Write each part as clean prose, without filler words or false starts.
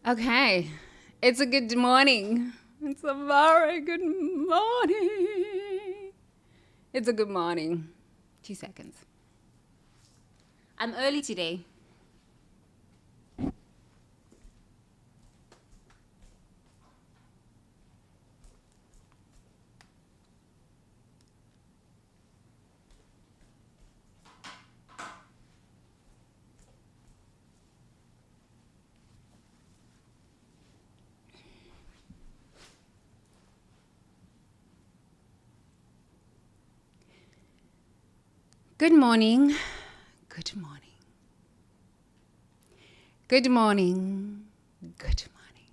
Okay, it's a good morning. It's a very good morning. It's a good morning. 2 seconds. I'm early today. Good morning. Good morning. Good morning. Good morning.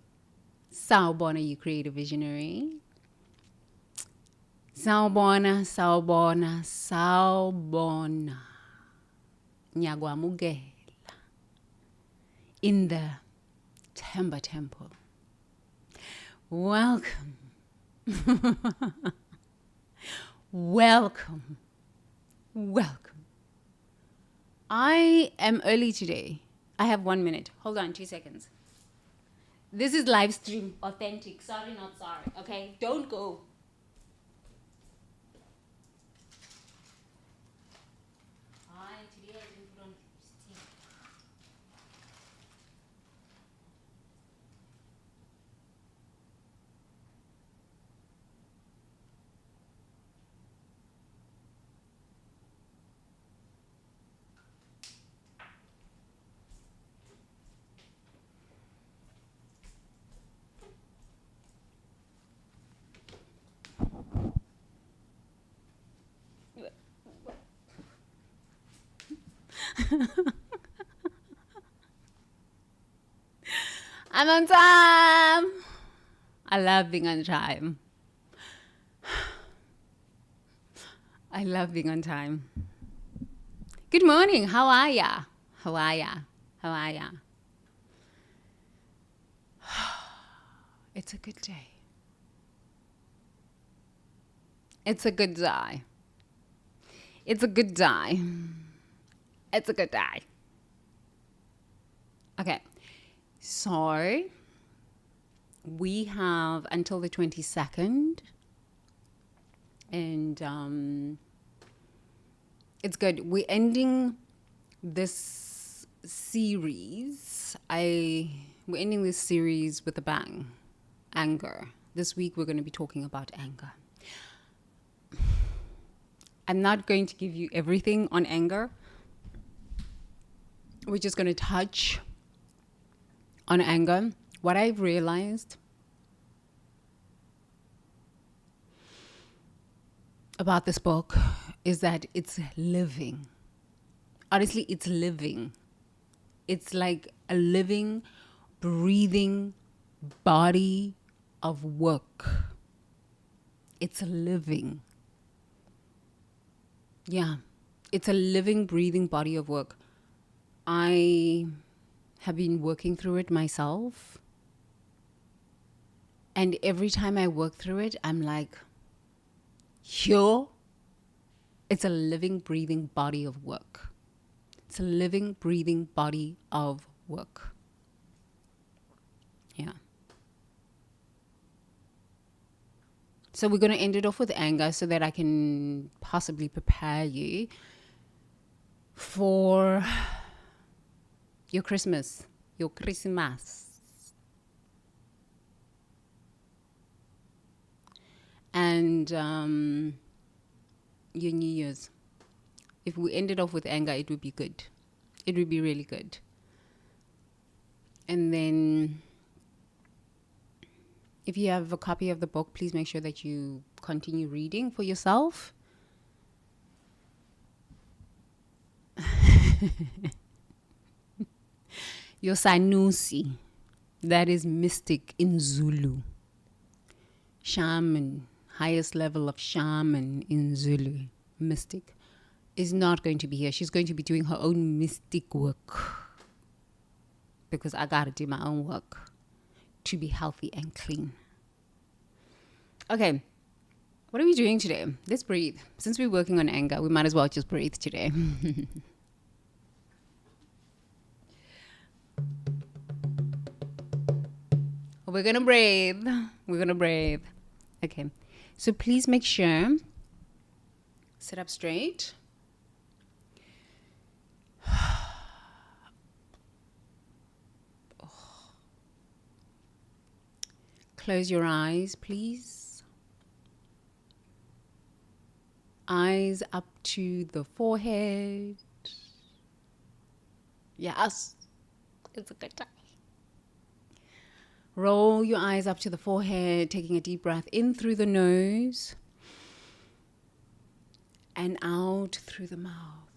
Sawubona, you creative visionary. Sawubona, sawubona, sawubona. Nyakwamukela. In the Temba Temple. Welcome. Welcome. Welcome. I am early today. I have 1 minute. Hold on, 2 seconds. This is live stream, authentic. Sorry, not sorry. Okay, don't go. Hi, today I didn't put on steam. I'm on time. I love being on time. I love being on time. Good morning. How are ya? How are ya? How are ya? It's a good day. It's a good day. It's a good day. It's a good day. Okay. So we have until the 22nd, and it's good. We're ending this series. We're ending this series with a bang. Anger. This week we're going to be talking about anger. I'm not going to give you everything on anger. We're just going to touch on anger. What I've realized about this book is that it's living. Honestly, it's living. It's like a living, breathing body of work. It's living. Yeah, it's a living, breathing body of work. I have been working through it myself. And every time I work through it, I'm like, yo, it's a living, breathing body of work. It's a living, breathing body of work. Yeah. So we're going to end it off with anger so that I can possibly prepare you for your Christmas. Your Christmas. And your New Year's. If we ended off with anger, it would be good. It would be really good. And then if you have a copy of the book, please make sure that you continue reading for yourself. Your Sanusi, that is mystic in Zulu. Shaman, highest level of shaman in Zulu, mystic, is not going to be here. She's going to be doing her own mystic work. Because I gotta do my own work to be healthy and clean. Okay, what are we doing today? Let's breathe. Since we're working on anger, we might as well just breathe today. We're going to breathe. We're going to breathe. Okay. So please make sure, sit up straight. Close your eyes, please. Eyes up to the forehead. Yes, it's a good time. Roll your eyes up to the forehead, taking a deep breath in through the nose and out through the mouth.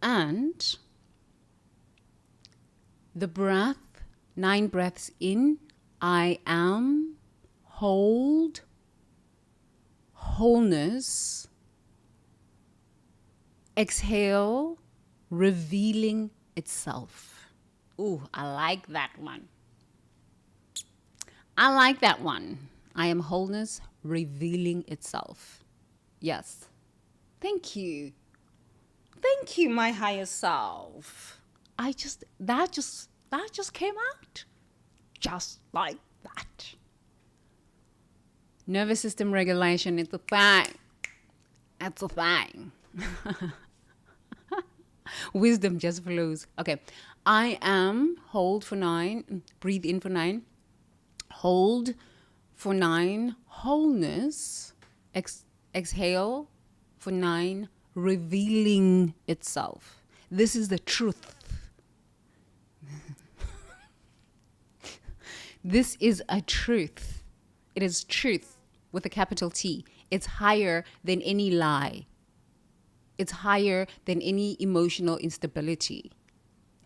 And the breath, 9 breaths in, I am, hold, wholeness. Exhale, revealing itself. Ooh, I like that one. I like that one. I am wholeness, revealing itself. Yes. Thank you. Thank you, my higher self. That just came out. Just like that. Nervous system regulation is a thing. That's a thing. Wisdom just flows. Okay. I am, hold for 9, breathe in for 9, hold for 9, wholeness, exhale for 9, revealing itself. This is the truth. This is a truth. It is truth with a capital T. It's higher than any lie. It's higher than any emotional instability.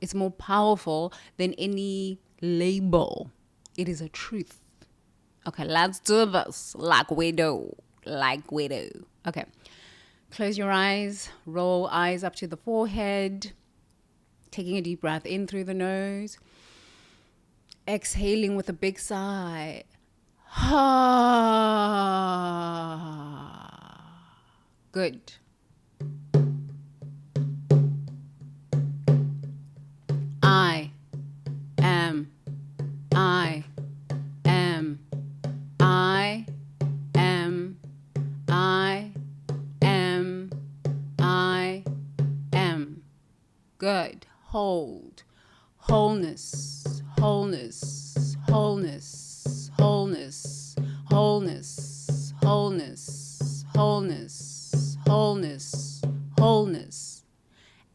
It's more powerful than any label. It is a truth. Okay, let's do this like we do. Like we do. Okay. Close your eyes. Roll eyes up to the forehead. Taking a deep breath in through the nose. Exhaling with a big sigh. Good. I am. Good. Hold. Wholeness. Wholeness. Wholeness. Wholeness. Wholeness. Wholeness. Wholeness. Wholeness. Wholeness.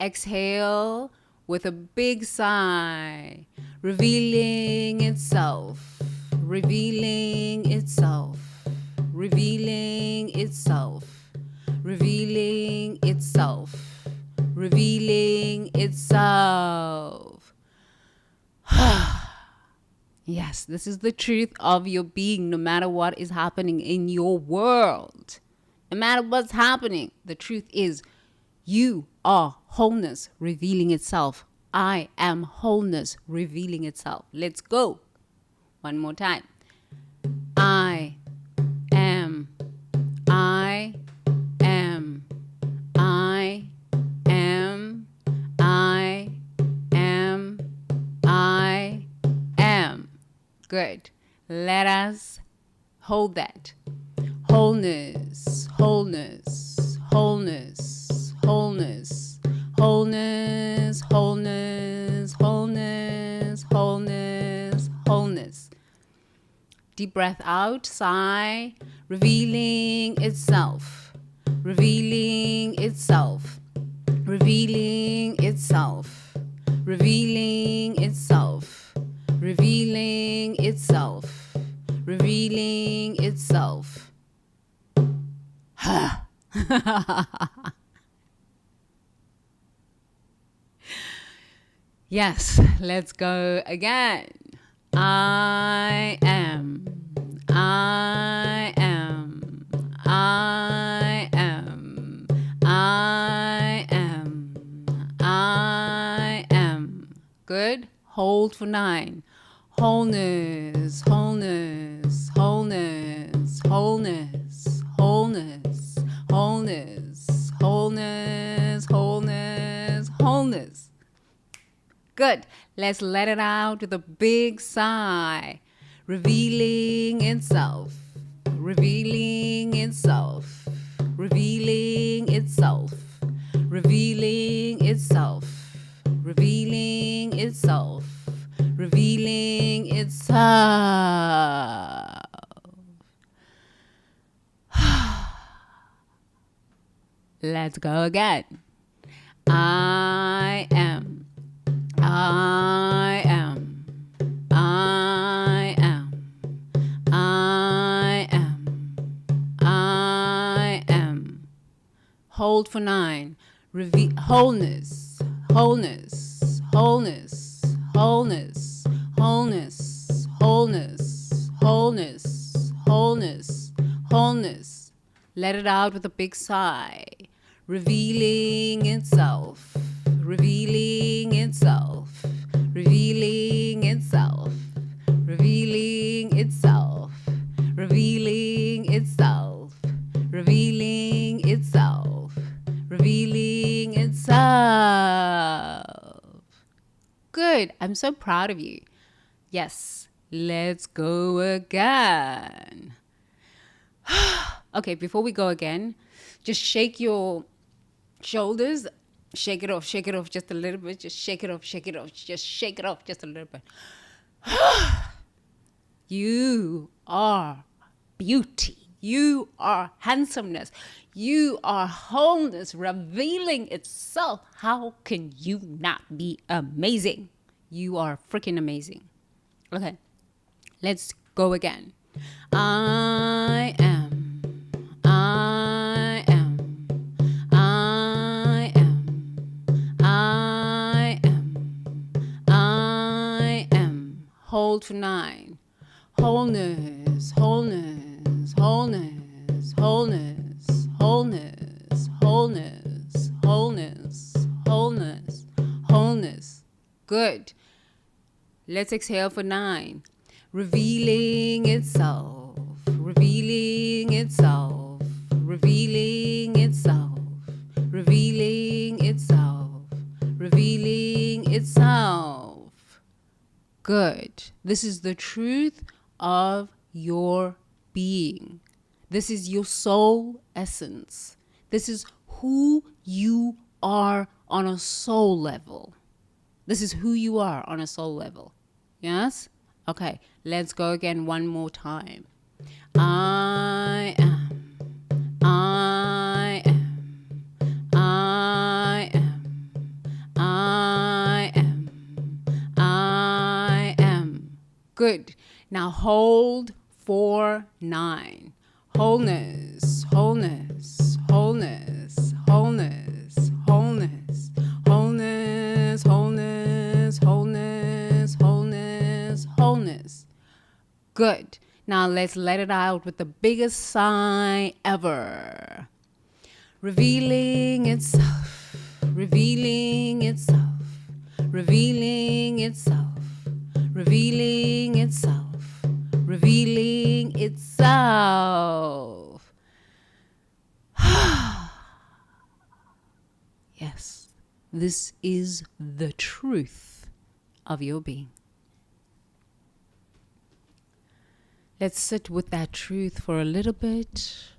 Exhale with a big sigh, revealing itself, revealing itself, revealing itself, revealing itself, revealing itself. Yes, this is the truth of your being, no matter what is happening in your world. No matter what's happening, the truth is you are wholeness revealing itself. I am wholeness revealing itself. Let's go. One more time. I am. I am. I am. I am. I am. Good. Let us hold that. Wholeness, wholeness, wholeness, wholeness, wholeness, wholeness, wholeness, wholeness, wholeness. Deep breath out, sigh, revealing itself, revealing itself, revealing itself, revealing itself, revealing itself, revealing itself. Yes, let's go again. I am. I am. I am. I am. I am. Good. Hold for 9. Wholeness, wholeness, wholeness, wholeness, wholeness, wholeness, wholeness, wholeness. wholeness. Good. Let's let it out with a big sigh. Revealing itself. Revealing itself. Revealing itself. Revealing itself. Revealing itself. Revealing itself. Let's go again. I am. I am. I am. I am. I am. Hold for 9. Wholeness. Wholeness. Wholeness. Wholeness. Wholeness. Wholeness. Wholeness. Wholeness. Wholeness. Let it out with a big sigh. Revealing itself. Revealing itself. Revealing itself. Revealing itself. Revealing itself. Revealing itself. Revealing itself. Good. I'm so proud of you. Yes. Let's go again. Okay, before we go again, just shake your shoulders. Shake it off just a little bit. Just shake it off, just shake it off just a little bit. You are beauty. You are handsomeness. You are wholeness revealing itself. How can you not be amazing? You are freaking amazing. Okay, let's go again. I am. I am. I am. I am. I am. Hold for 9. Wholeness, wholeness, wholeness, wholeness, wholeness, wholeness, wholeness, wholeness, wholeness. Good. Let's exhale for 9. Revealing itself, revealing itself, revealing itself, revealing itself, revealing itself. Good. This is the truth of your being. This is your soul essence. This is who you are on a soul level. This is who you are on a soul level. Yes? Okay, let's go again one more time. I am. I am. I am. I am. I am. Good. Now hold for 9. Wholeness, wholeness, wholeness, wholeness, wholeness, wholeness, wholeness, wholeness, wholeness, wholeness. Good. Now let's let it out with the biggest sigh ever. Revealing itself, revealing itself, revealing itself, revealing itself, revealing itself. Yes, this is the truth of your being. Let's sit with that truth for a little bit.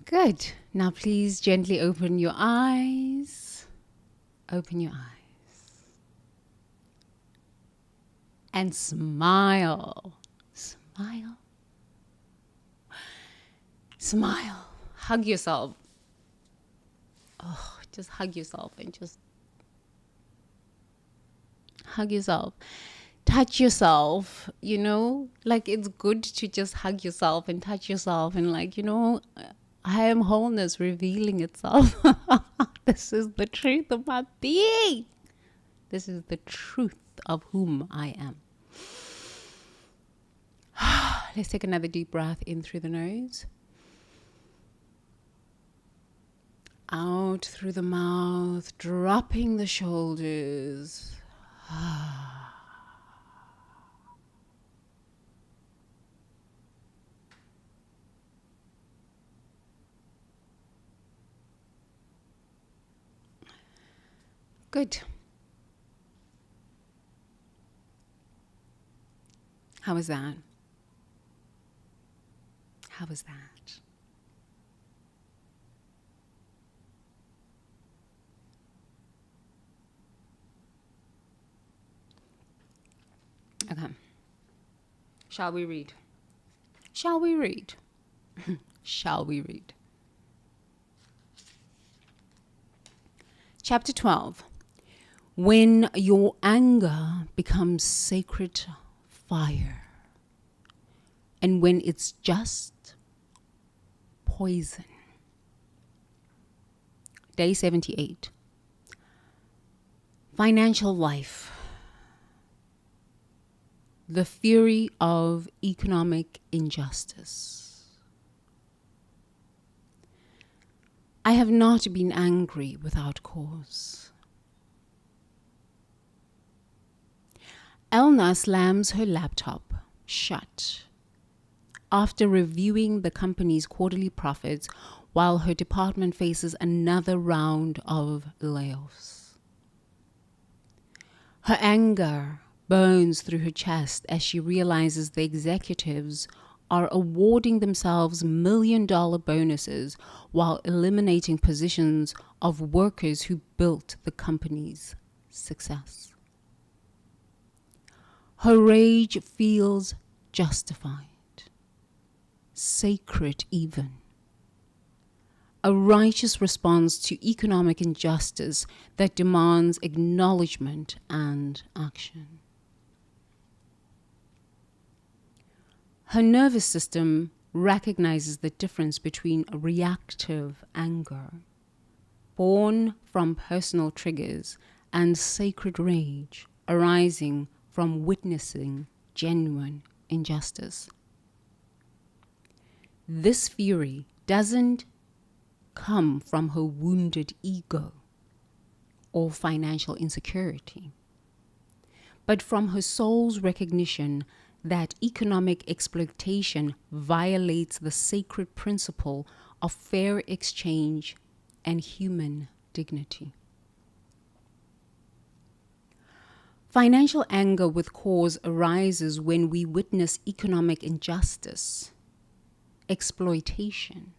Good. Now please gently open your eyes. Open your eyes. And smile. Smile. Smile. Hug yourself. Oh, just hug yourself and just hug yourself. Touch yourself, like it's good to just hug yourself and touch yourself and I am wholeness revealing itself. This is the truth of my being. This is the truth of whom I am. Let's take another deep breath in through the nose. Out through the mouth, dropping the shoulders. Good. How was that? How was that? Okay. Shall we read? Shall we read? Shall we read? Chapter 12. When your anger becomes sacred fire, and when it's just poison. Day 78. Financial life. The fury of economic injustice. I have not been angry without cause. Elna slams her laptop shut after reviewing the company's quarterly profits while her department faces another round of layoffs. Her anger burns through her chest as she realizes the executives are awarding themselves million-dollar bonuses while eliminating positions of workers who built the company's success. Her rage feels justified, sacred even. A righteous response to economic injustice that demands acknowledgement and action. Her nervous system recognizes the difference between reactive anger, born from personal triggers, and sacred rage arising from witnessing genuine injustice. This fury doesn't come from her wounded ego or financial insecurity, but from her soul's recognition that economic exploitation violates the sacred principle of fair exchange and human dignity. Financial anger with cause arises when we witness economic injustice, exploitation,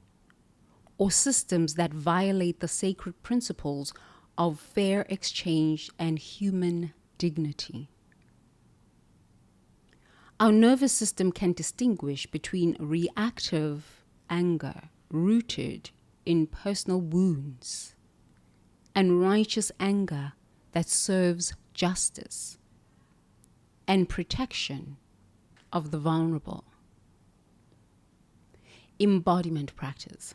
or systems that violate the sacred principles of fair exchange and human dignity. Our nervous system can distinguish between reactive anger rooted in personal wounds and righteous anger that serves justice and protection of the vulnerable. Embodiment practice.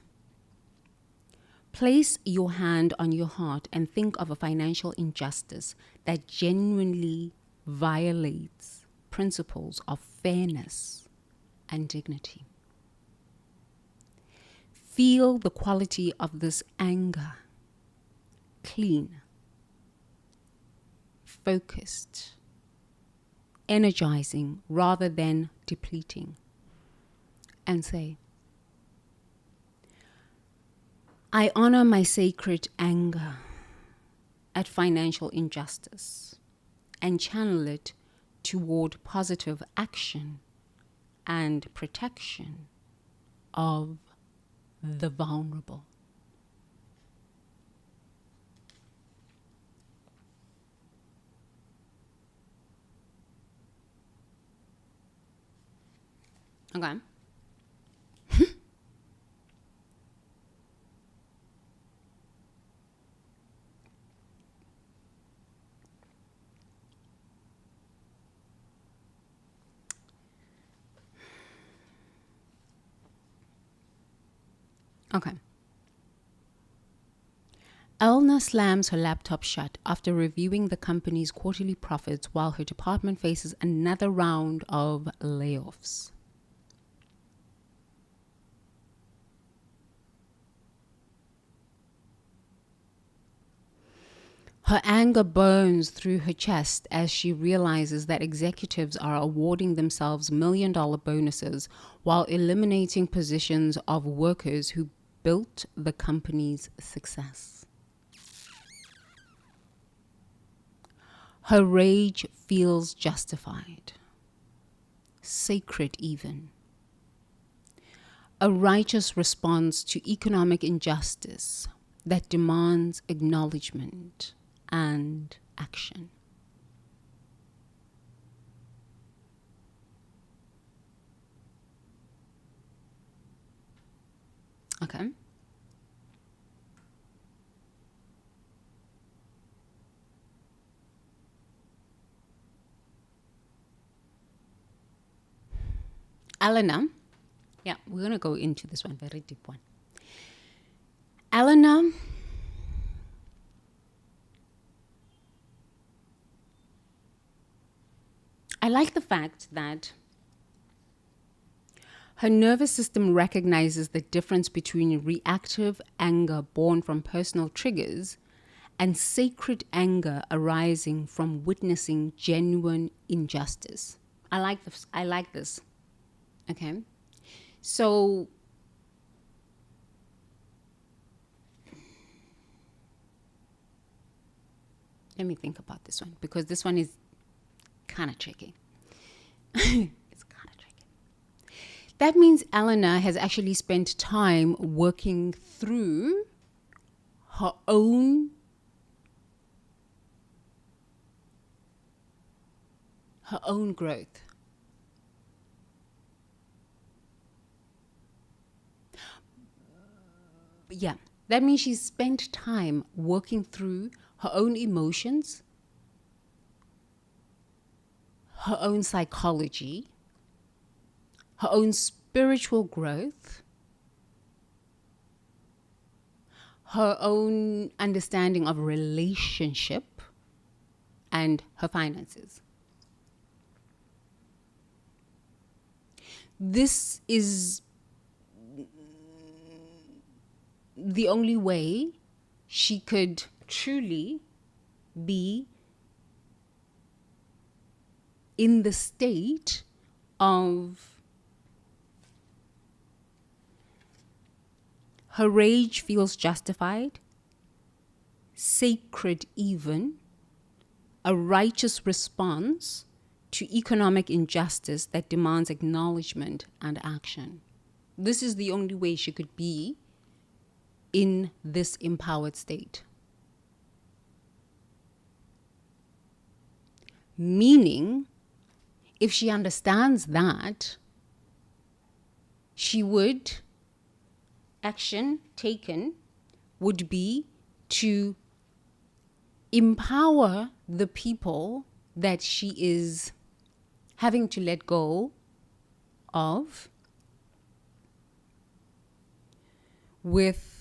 Place your hand on your heart and think of a financial injustice that genuinely violates principles of fairness and dignity. Feel the quality of this anger. Clean, focused, energizing rather than depleting. And say, I honor my sacred anger at financial injustice and channel it toward positive action and protection of the vulnerable. Okay. Okay. Elna slams her laptop shut after reviewing the company's quarterly profits while her department faces another round of layoffs. Her anger burns through her chest as she realizes that executives are awarding themselves $1 million bonuses while eliminating positions of workers who built the company's success. Her rage feels justified, sacred even. A righteous response to economic injustice that demands acknowledgement and action. Okay. Elena, yeah, we're going to go into this one, very deep one. Elena I like the fact that her nervous system recognizes the difference between reactive anger born from personal triggers and sacred anger arising from witnessing genuine injustice. I like this. I like this. Okay. So let me think about this one, because this one is kind of tricky. It's kind of tricky. That means Eleanor has actually spent time working through her own growth. Yeah, that means she's spent time working through her own emotions, her own psychology, her own spiritual growth, her own understanding of relationship, and her finances. This is the only way she could truly be in the state of her rage feels justified, sacred even, a righteous response to economic injustice that demands acknowledgement and action. This is the only way she could be in this empowered state. Meaning, if she understands that, she would, action taken would be to empower the people that she is having to let go of with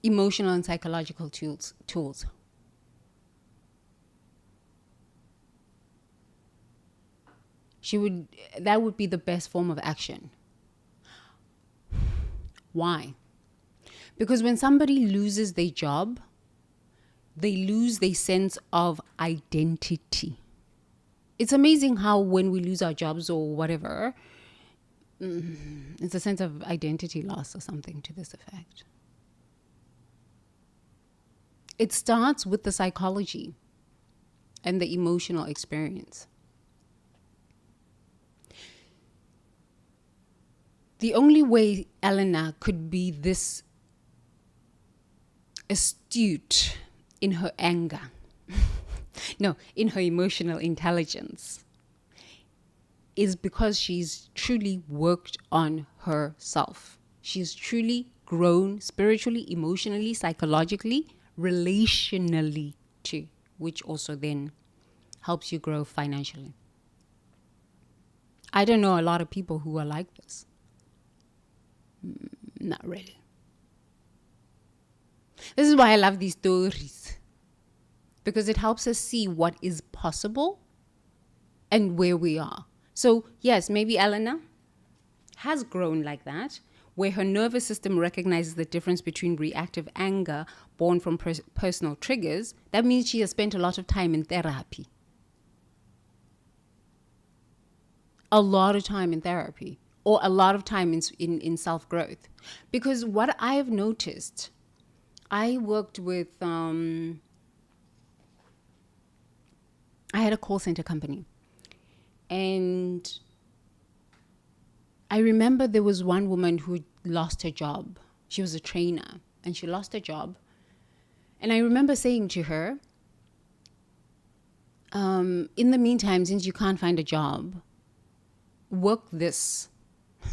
emotional and psychological tools. That would be the best form of action. Why? Because when somebody loses their job, they lose their sense of identity. It's amazing how when we lose our jobs or whatever, it's a sense of identity loss or something to this effect. It starts with the psychology and the emotional experience. The only way Elena could be this astute in her anger, no, in her emotional intelligence, is because she's truly worked on herself. She's truly grown spiritually, emotionally, psychologically, relationally too, which also then helps you grow financially. I don't know a lot of people who are like this. Not really. This is why I love these stories, because it helps us see what is possible and where we are. So yes, maybe Elena has grown like that, where her nervous system recognizes the difference between reactive anger born from personal triggers. That means she has spent a lot of time in therapy. A lot of time in therapy, or a lot of time in self-growth. Because what I've noticed, I worked with, I had a call center company. And I remember there was one woman who lost her job. She was a trainer and she lost her job. And I remember saying to her, in the meantime, since you can't find a job, work this.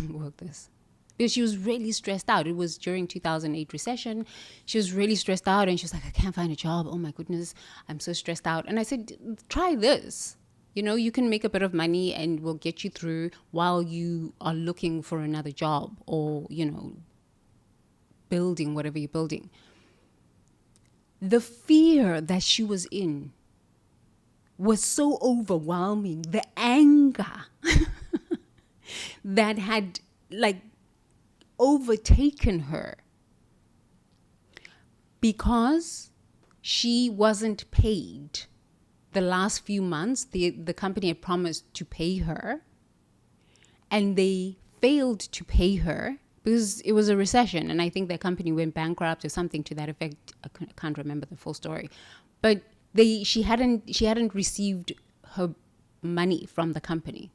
Work this. Because she was really stressed out. It was during 2008 recession. She was really stressed out and she was like, I can't find a job. Oh my goodness, I'm so stressed out. And I said, try this. You know, you can make a bit of money and we'll get you through while you are looking for another job or, you know, building whatever you're building. The fear that she was in was so overwhelming. The anger that had like overtaken her because she wasn't paid. The last few months, the company had promised to pay her and they failed to pay her because it was a recession. And I think their company went bankrupt or something to that effect. I can't remember the full story. But she hadn't received her money from the company.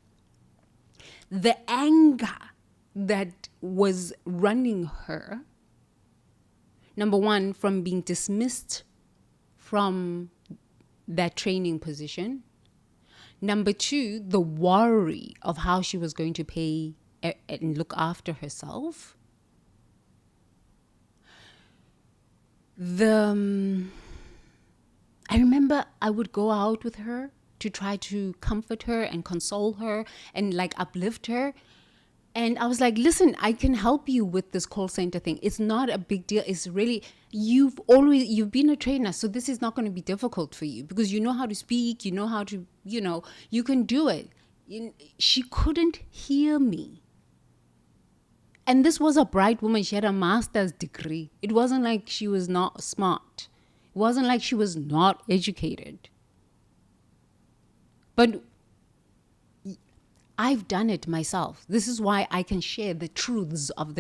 The anger that was running her, number one, from being dismissed from that training position. Number two, the worry of how she was going to pay and look after herself. I remember I would go out with her to try to comfort her and console her and like uplift her. And I was like, listen, I can help you with this call center thing. It's not a big deal. It's really, you've been a trainer, so this is not going to be difficult for you because you know how to speak, you know how to, you can do it. She couldn't hear me. And this was a bright woman. She had a master's degree. It wasn't like she was not smart. It wasn't like she was not educated. But I've done it myself. This is why I can share the truths of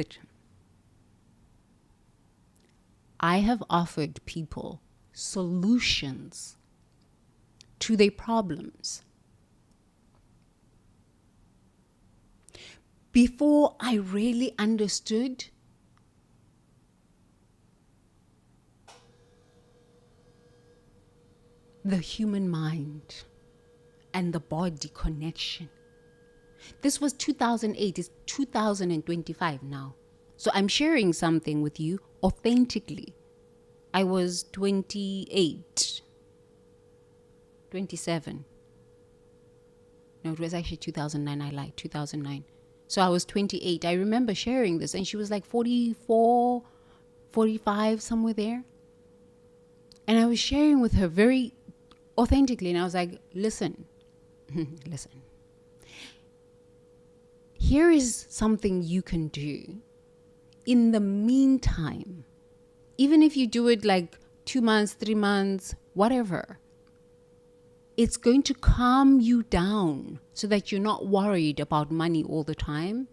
I have offered people solutions to their problems before I really understood the human mind and the body connection. This was 2008. It's 2025 now. So I'm sharing something with you authentically. I was 27. No, it was actually 2009. I lied, 2009. So I was 28. I remember sharing this and she was like 44, 45, somewhere there. And I was sharing with her very authentically. And I was like, listen, listen. Here is something you can do in the meantime. Even if you do it like 2 months, 3 months, whatever, it's going to calm you down so that you're not worried about money all the time.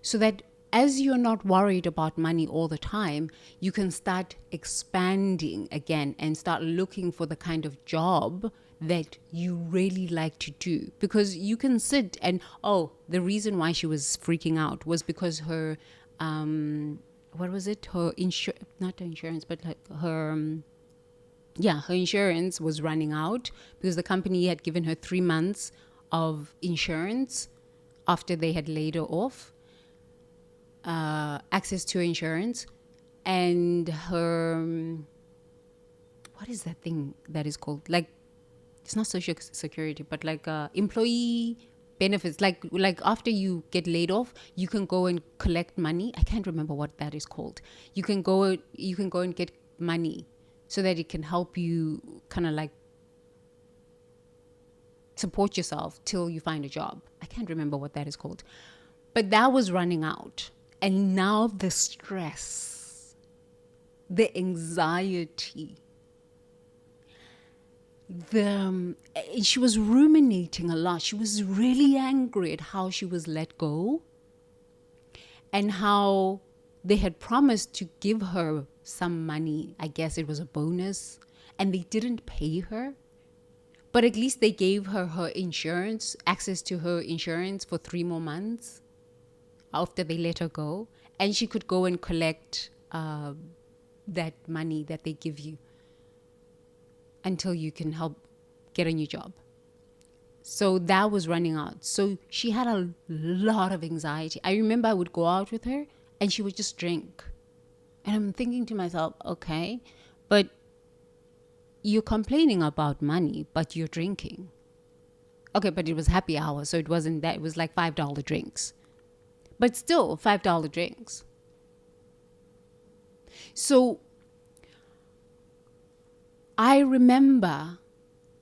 So that as you're not worried about money all the time, you can start expanding again and start looking for the kind of job that you really like to do, because you can sit and, the reason why she was freaking out was because her what was it, her not her insurance, but like her her insurance was running out, because the company had given her 3 months of insurance after they had laid her off, access to insurance. And her, what is that thing that is called? Like, it's not social security, but like employee benefits. Like after you get laid off, you can go and collect money. I can't remember what that is called. You can go and get money so that it can help you kind of like support yourself till you find a job. I can't remember what that is called. But that was running out. And now the stress, the anxiety, she was ruminating a lot. She was really angry at how she was let go and how they had promised to give her some money. I guess it was a bonus, and they didn't pay her. But at least they gave her her insurance, access to her insurance for 3 more months after they let her go. And she could go and collect that money that they give you until you can help get a new job. So that was running out. So she had a lot of anxiety. I remember I would go out with her and she would just drink. And I'm thinking to myself, okay, but you're complaining about money, but you're drinking. Okay, but it was happy hour, so it wasn't that. It was like $5 drinks. But still, $5 drinks. So I remember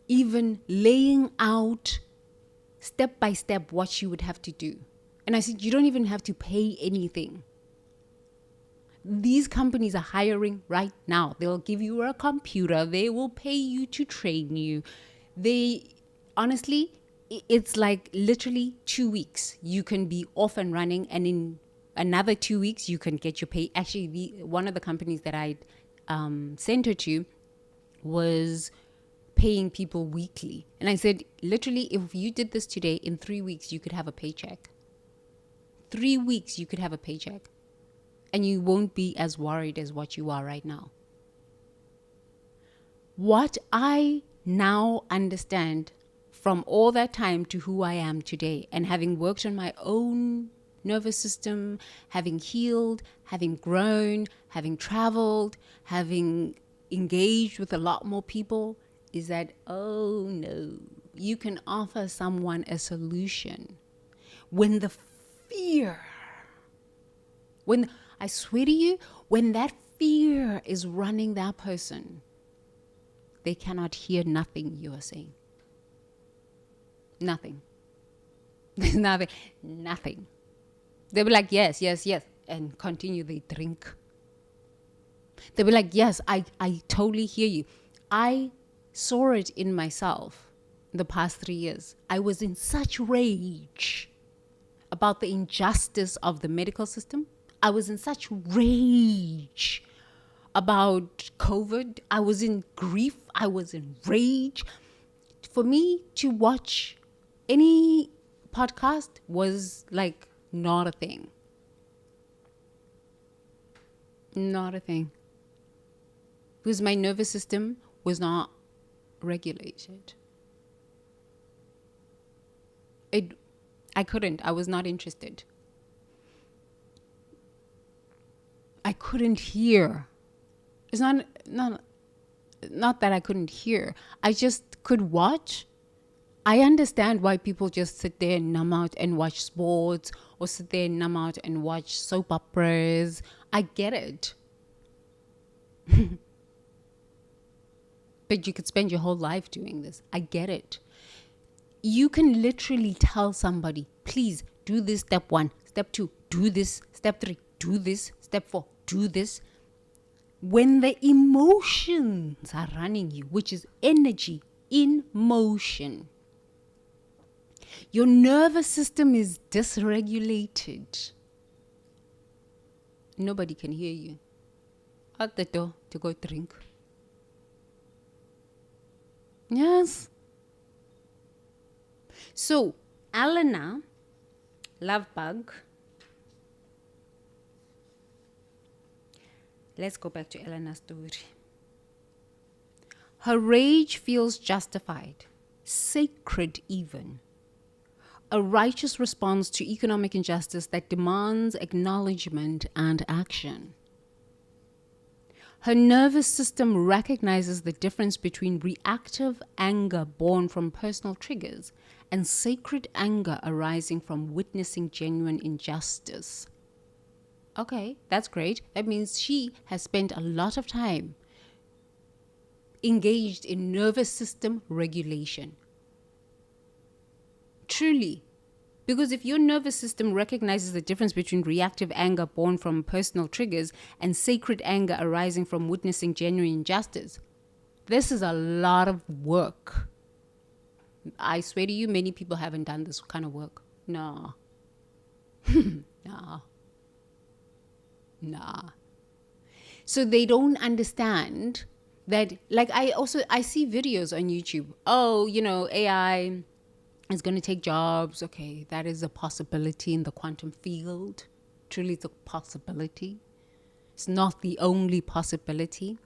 even laying out step by step what she would have to do. And I said, you don't even have to pay anything. These companies are hiring right now. They'll give you a computer. They will pay you to train you. Honestly, it's like literally 2 weeks. You can be off and running, and in another 2 weeks, you can get your pay. Actually, one of the companies that I sent her to was paying people weekly. And I said, literally, if you did this today, in 3 weeks, you could have a paycheck. 3 weeks, you could have a paycheck. And you won't be as worried as what you are right now. What I now understand from all that time to who I am today, and having worked on my own nervous system, having healed, having grown, having traveled, having engaged with a lot more people, is that, oh no, you can offer someone a solution when the fear, I swear to you, when that fear is running that person, they cannot hear nothing you are saying. Nothing. Nothing. They'll be like, yes, yes, yes, and continue they drink. They'll be like, yes, I totally hear you. I saw it in myself the past 3 years. I was in such rage about the injustice of the medical system. I was in such rage about COVID. I was in grief. I was in rage. For me to watch any podcast was like not a thing. Not a thing. Because my nervous system was not regulated. I couldn't. I was not interested. I couldn't hear. It's not that I couldn't hear. I just could watch. I understand why people just sit there and numb out and watch sports, or sit there and numb out and watch soap operas. I get it. But you could spend your whole life doing this. I get it. You can literally tell somebody, please do this, step 1, step 2, do this, step 3, do this, step 4, do this. When the emotions are running you, which is energy in motion, your nervous system is dysregulated. Nobody can hear you. Out the door to go drink. Yes, So, Alana, love bug. Let's go back to Elena's story. Her rage feels justified, sacred even. A righteous response to economic injustice that demands acknowledgement and action. Her nervous system recognizes the difference between reactive anger born from personal triggers and sacred anger arising from witnessing genuine injustice. Okay, that's great. That means she has spent a lot of time engaged in nervous system regulation. Truly. Because if your nervous system recognizes the difference between reactive anger born from personal triggers and sacred anger arising from witnessing genuine injustice, this is a lot of work. I swear to you, many people haven't done this kind of work. Nah. Nah. So they don't understand that, like I see videos on YouTube. Oh, AI is going to take jobs. Okay, that is a possibility in the quantum field. Truly, it's a possibility. It's not the only possibility.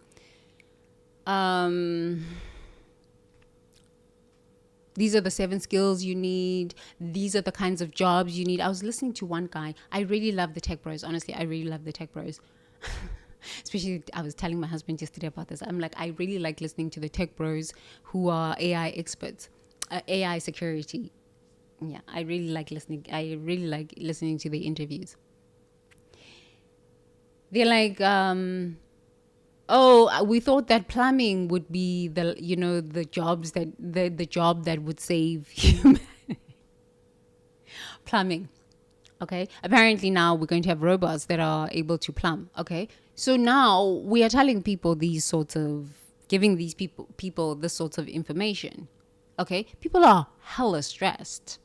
These are the 7 skills you need. These are the kinds of jobs you need. I was listening to one guy. I really love the tech bros. Honestly, I really love the tech bros. Especially, I was telling my husband yesterday about this. I'm like, I really like listening to the tech bros who are AI experts, AI security. Yeah, I really like listening. I really like listening to the interviews. They're like, oh, we thought that plumbing would be the jobs that the job that would save humanity. Plumbing. Okay. Apparently now we're going to have robots that are able to plumb. Okay. So now we are telling people giving these people this sorts of information. Okay. People are hella stressed.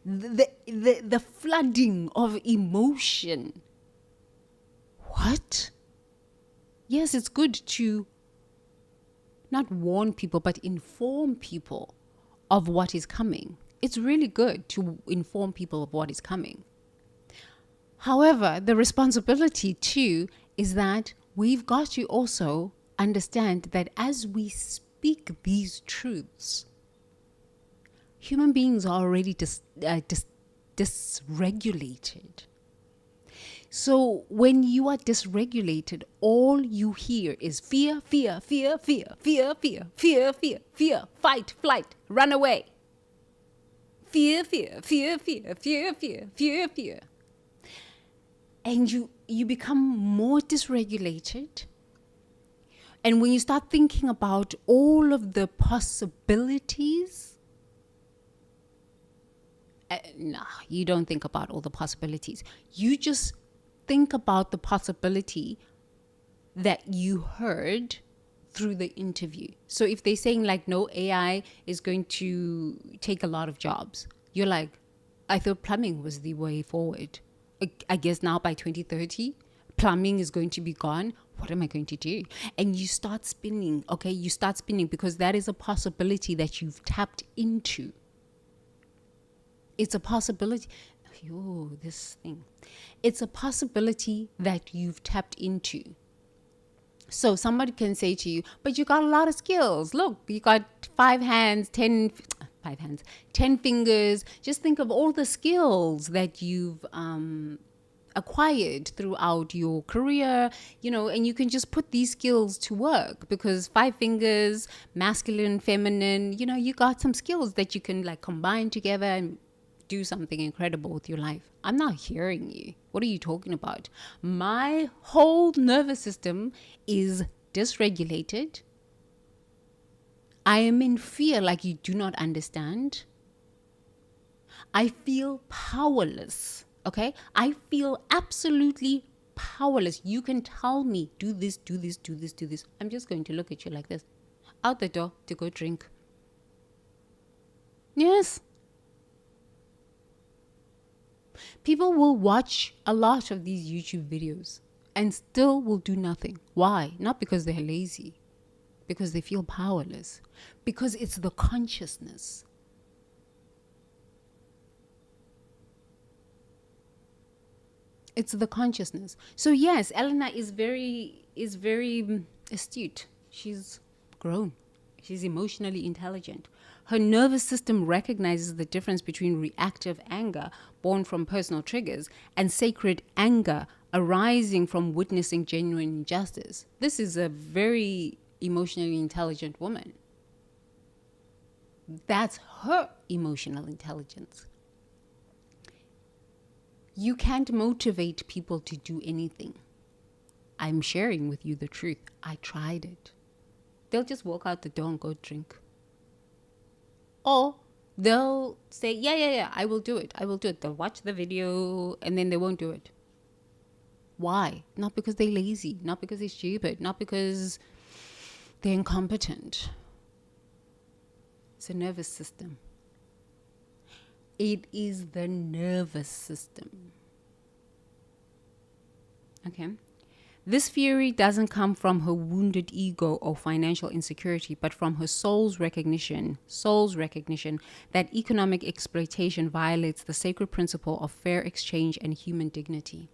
The flooding of emotion. What? Yes, it's good to not warn people, but inform people of what is coming. It's really good to inform people of what is coming. However, the responsibility too is that we've got to also understand that as we speak these truths, human beings are already dysregulated. So when you are dysregulated, all you hear is fear, fear, fear, fear, fear, fear, fear, fear, fear, fight, flight, run away. Fear, fear, fear, fear, fear, fear, fear, fear. And you become more dysregulated. And when you start thinking about all of the possibilities, you don't think about all the possibilities. You just think about the possibility that you heard through the interview. So if they're saying like, no, AI is going to take a lot of jobs, you're like, I thought plumbing was the way forward. I guess now by 2030, plumbing is going to be gone. What am I going to do? And you start spinning, okay? You start spinning because that is a possibility that you've tapped into. It's a possibility. This thing. It's a possibility that you've tapped into. So somebody can say to you, but you got a lot of skills. Look, you got 10 fingers. Just think of all the skills that you've acquired throughout your career, and you can just put these skills to work because 5 fingers, masculine, feminine, you got some skills that you can like combine together and do something incredible with your life. I'm not hearing you. What are you talking about? My whole nervous system is dysregulated. I am in fear like you do not understand. I feel powerless. Okay? I feel absolutely powerless. You can tell me, do this, do this, do this, do this. I'm just going to look at you like this. Out the door to go drink. Yes. People will watch a lot of these YouTube videos and still will do nothing. Why? Not because they're lazy. Because they feel powerless. Because it's the consciousness. It's the consciousness. So yes, Elena is very astute. She's grown. She's emotionally intelligent. Her nervous system recognizes the difference between reactive anger born from personal triggers and sacred anger arising from witnessing genuine injustice. This is a very emotionally intelligent woman. That's her emotional intelligence. You can't motivate people to do anything. I'm sharing with you the truth. I tried it. They'll just walk out the door and go drink. Or they'll say, yeah, I will do it. They'll watch the video and then they won't do it. Why? Not because they're lazy, not because they're stupid, not because they're incompetent. It's a nervous system. It is the nervous system. Okay? This fury doesn't come from her wounded ego or financial insecurity, but from her soul's recognition that economic exploitation violates the sacred principle of fair exchange and human dignity.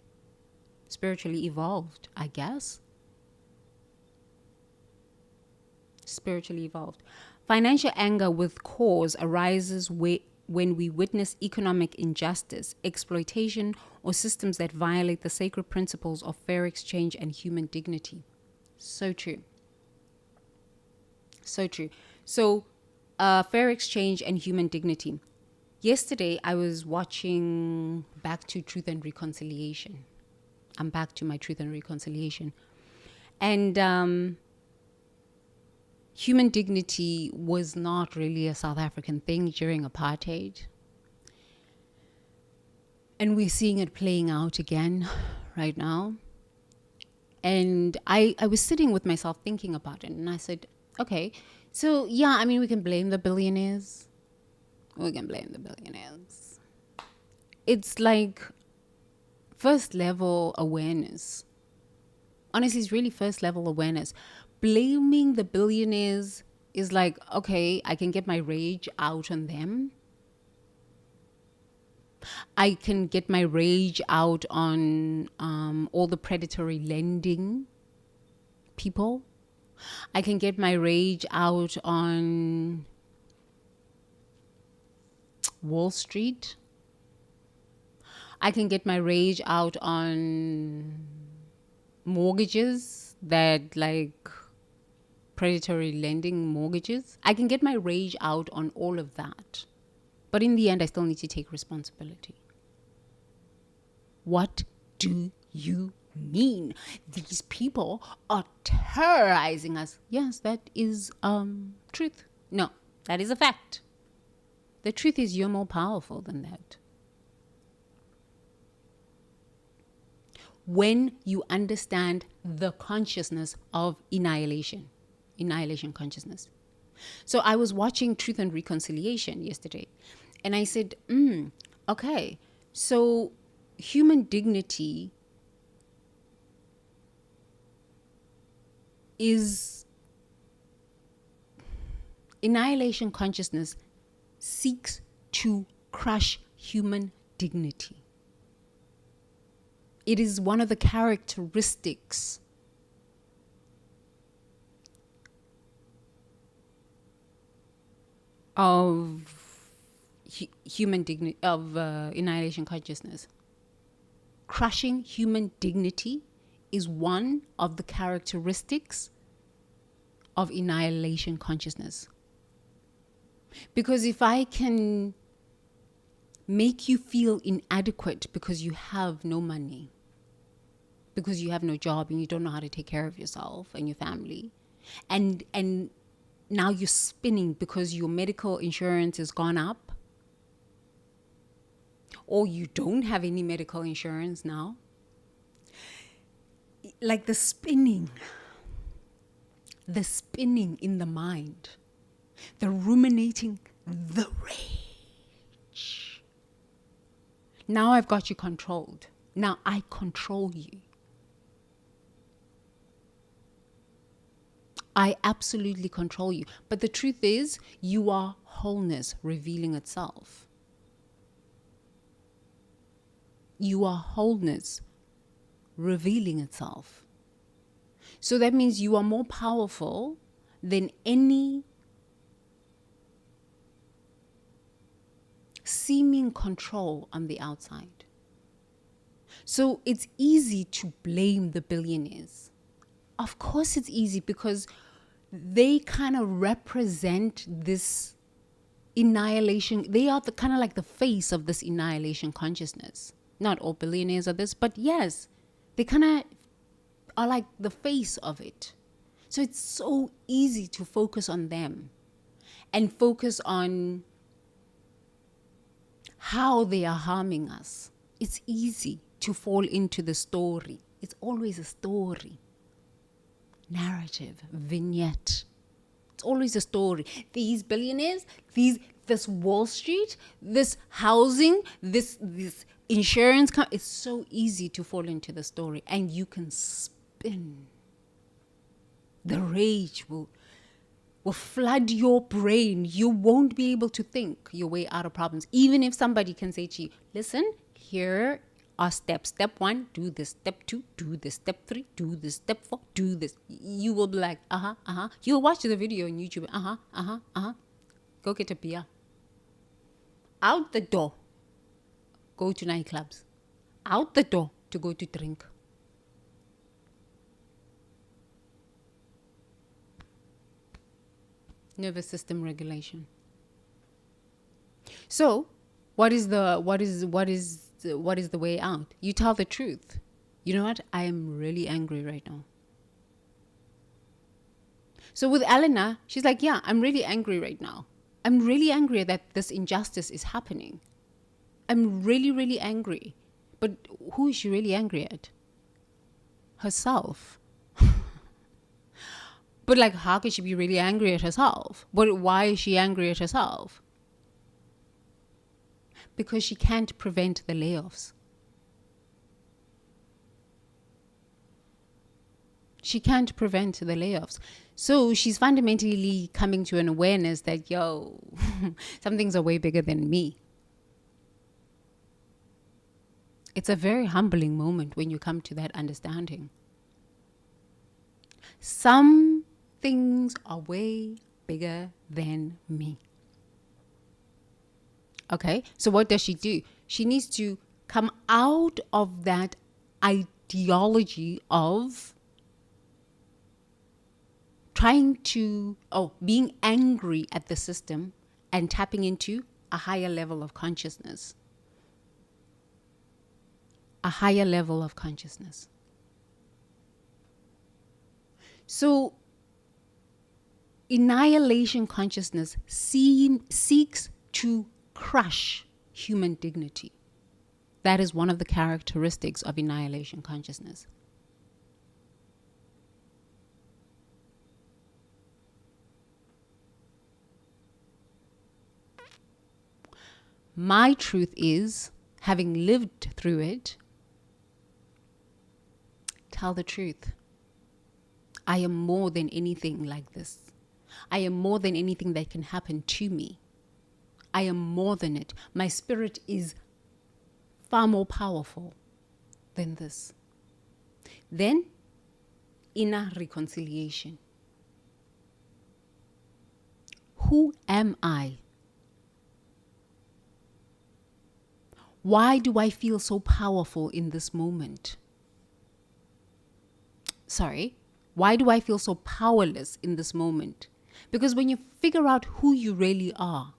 Spiritually evolved, I guess. Spiritually evolved. Financial anger with cause arises when we witness economic injustice, exploitation, or systems that violate the sacred principles of fair exchange and human dignity. So true. So true. So, fair exchange and human dignity. Yesterday, I was watching back to Truth and Reconciliation. I'm back to my Truth and Reconciliation. And human dignity was not really a South African thing during apartheid. And we're seeing it playing out again right now. And I was sitting with myself thinking about it. And I said, okay, so yeah, I mean, we can blame the billionaires. We can blame the billionaires. It's like first level awareness. Honestly, it's really first level awareness. Blaming the billionaires is like, okay, I can get my rage out on them. I can get my rage out on all the predatory lending people. I can get my rage out on Wall Street. I can get my rage out on mortgages that like predatory lending mortgages. I can get my rage out on all of that. But in the end, I still need to take responsibility. What do you mean? These people are terrorizing us. Yes, that is truth. No, that is a fact. The truth is you're more powerful than that. When you understand the consciousness of annihilation consciousness. So I was watching Truth and Reconciliation yesterday, and I said, okay, so human dignity is annihilation consciousness seeks to crush human dignity. It is one of the characteristics of human dignity, of annihilation consciousness. Crushing human dignity is one of the characteristics of annihilation consciousness. Because if I can make you feel inadequate because you have no money, because you have no job and you don't know how to take care of yourself and your family, and now you're spinning because your medical insurance has gone up, or you don't have any medical insurance now, like the spinning in the mind, the ruminating, the rage. Now I've got you controlled. Now I control you. I absolutely control you. But the truth is, you are wholeness revealing itself. You are wholeness revealing itself. So that means you are more powerful than any seeming control on the outside. So it's easy to blame the billionaires. Of course it's easy, because they kind of represent this annihilation. They are the kind of like the face of this annihilation consciousness. Not all billionaires are this, but yes, they kind of are like the face of it. So it's so easy to focus on them and focus on how they are harming us. It's easy to fall into the story. It's always a story, narrative, vignette. It's always a story. These billionaires, this Wall Street, this housing, this insurance. It's so easy to fall into the story, and you can spin. The rage will flood your brain. You won't be able to think your way out of problems. Even if somebody can say to you, listen, here are steps. Step 1, do this. Step 2, do this. Step 3, do this. Step 4, do this. You will be like, You'll watch the video on YouTube. Go get a beer. Out the door. Go to nightclubs. Out the door to go to drink. Nervous system regulation. So, what is the way out? You tell the truth. You know what? I am really angry right now. So with Elena, she's like, yeah, I'm really angry right now. I'm really angry that this injustice is happening. I'm really, really angry. But who is she really angry at? Herself. But like, how can she be really angry at herself? But why is she angry at herself? Because she can't prevent the layoffs. She can't prevent the layoffs. So she's fundamentally coming to an awareness that, some things are way bigger than me. It's a very humbling moment when you come to that understanding. Some things are way bigger than me. Okay, so what does she do? She needs to come out of that ideology of being angry at the system and tapping into a higher level of consciousness. A higher level of consciousness. So, annihilation consciousness seeks to crush human dignity. That is one of the characteristics of annihilation consciousness. My truth is, having lived through it, tell the truth. I am more than anything like this. I am more than anything that can happen to me. I am more than it. My spirit is far more powerful than this. Then, inner reconciliation. Who am I? Why do I feel so powerful in this moment? Why do I feel so powerless in this moment? Because when you figure out who you really are,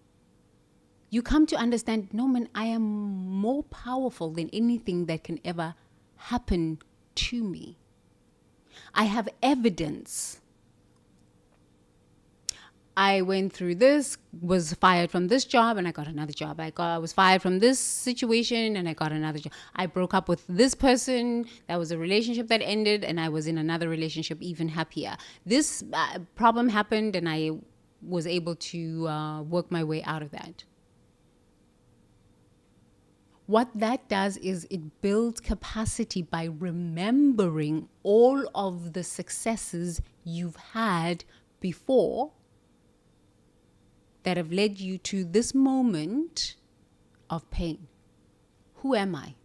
you come to understand, no man, I am more powerful than anything that can ever happen to me. I have evidence. I went through this, was fired from this job, and I got another job. I was fired from this situation, and I got another job. I broke up with this person. That was a relationship that ended, and I was in another relationship even happier. This problem happened, and I was able to work my way out of that. What that does is it builds capacity by remembering all of the successes you've had before that have led you to this moment of pain. Who am I?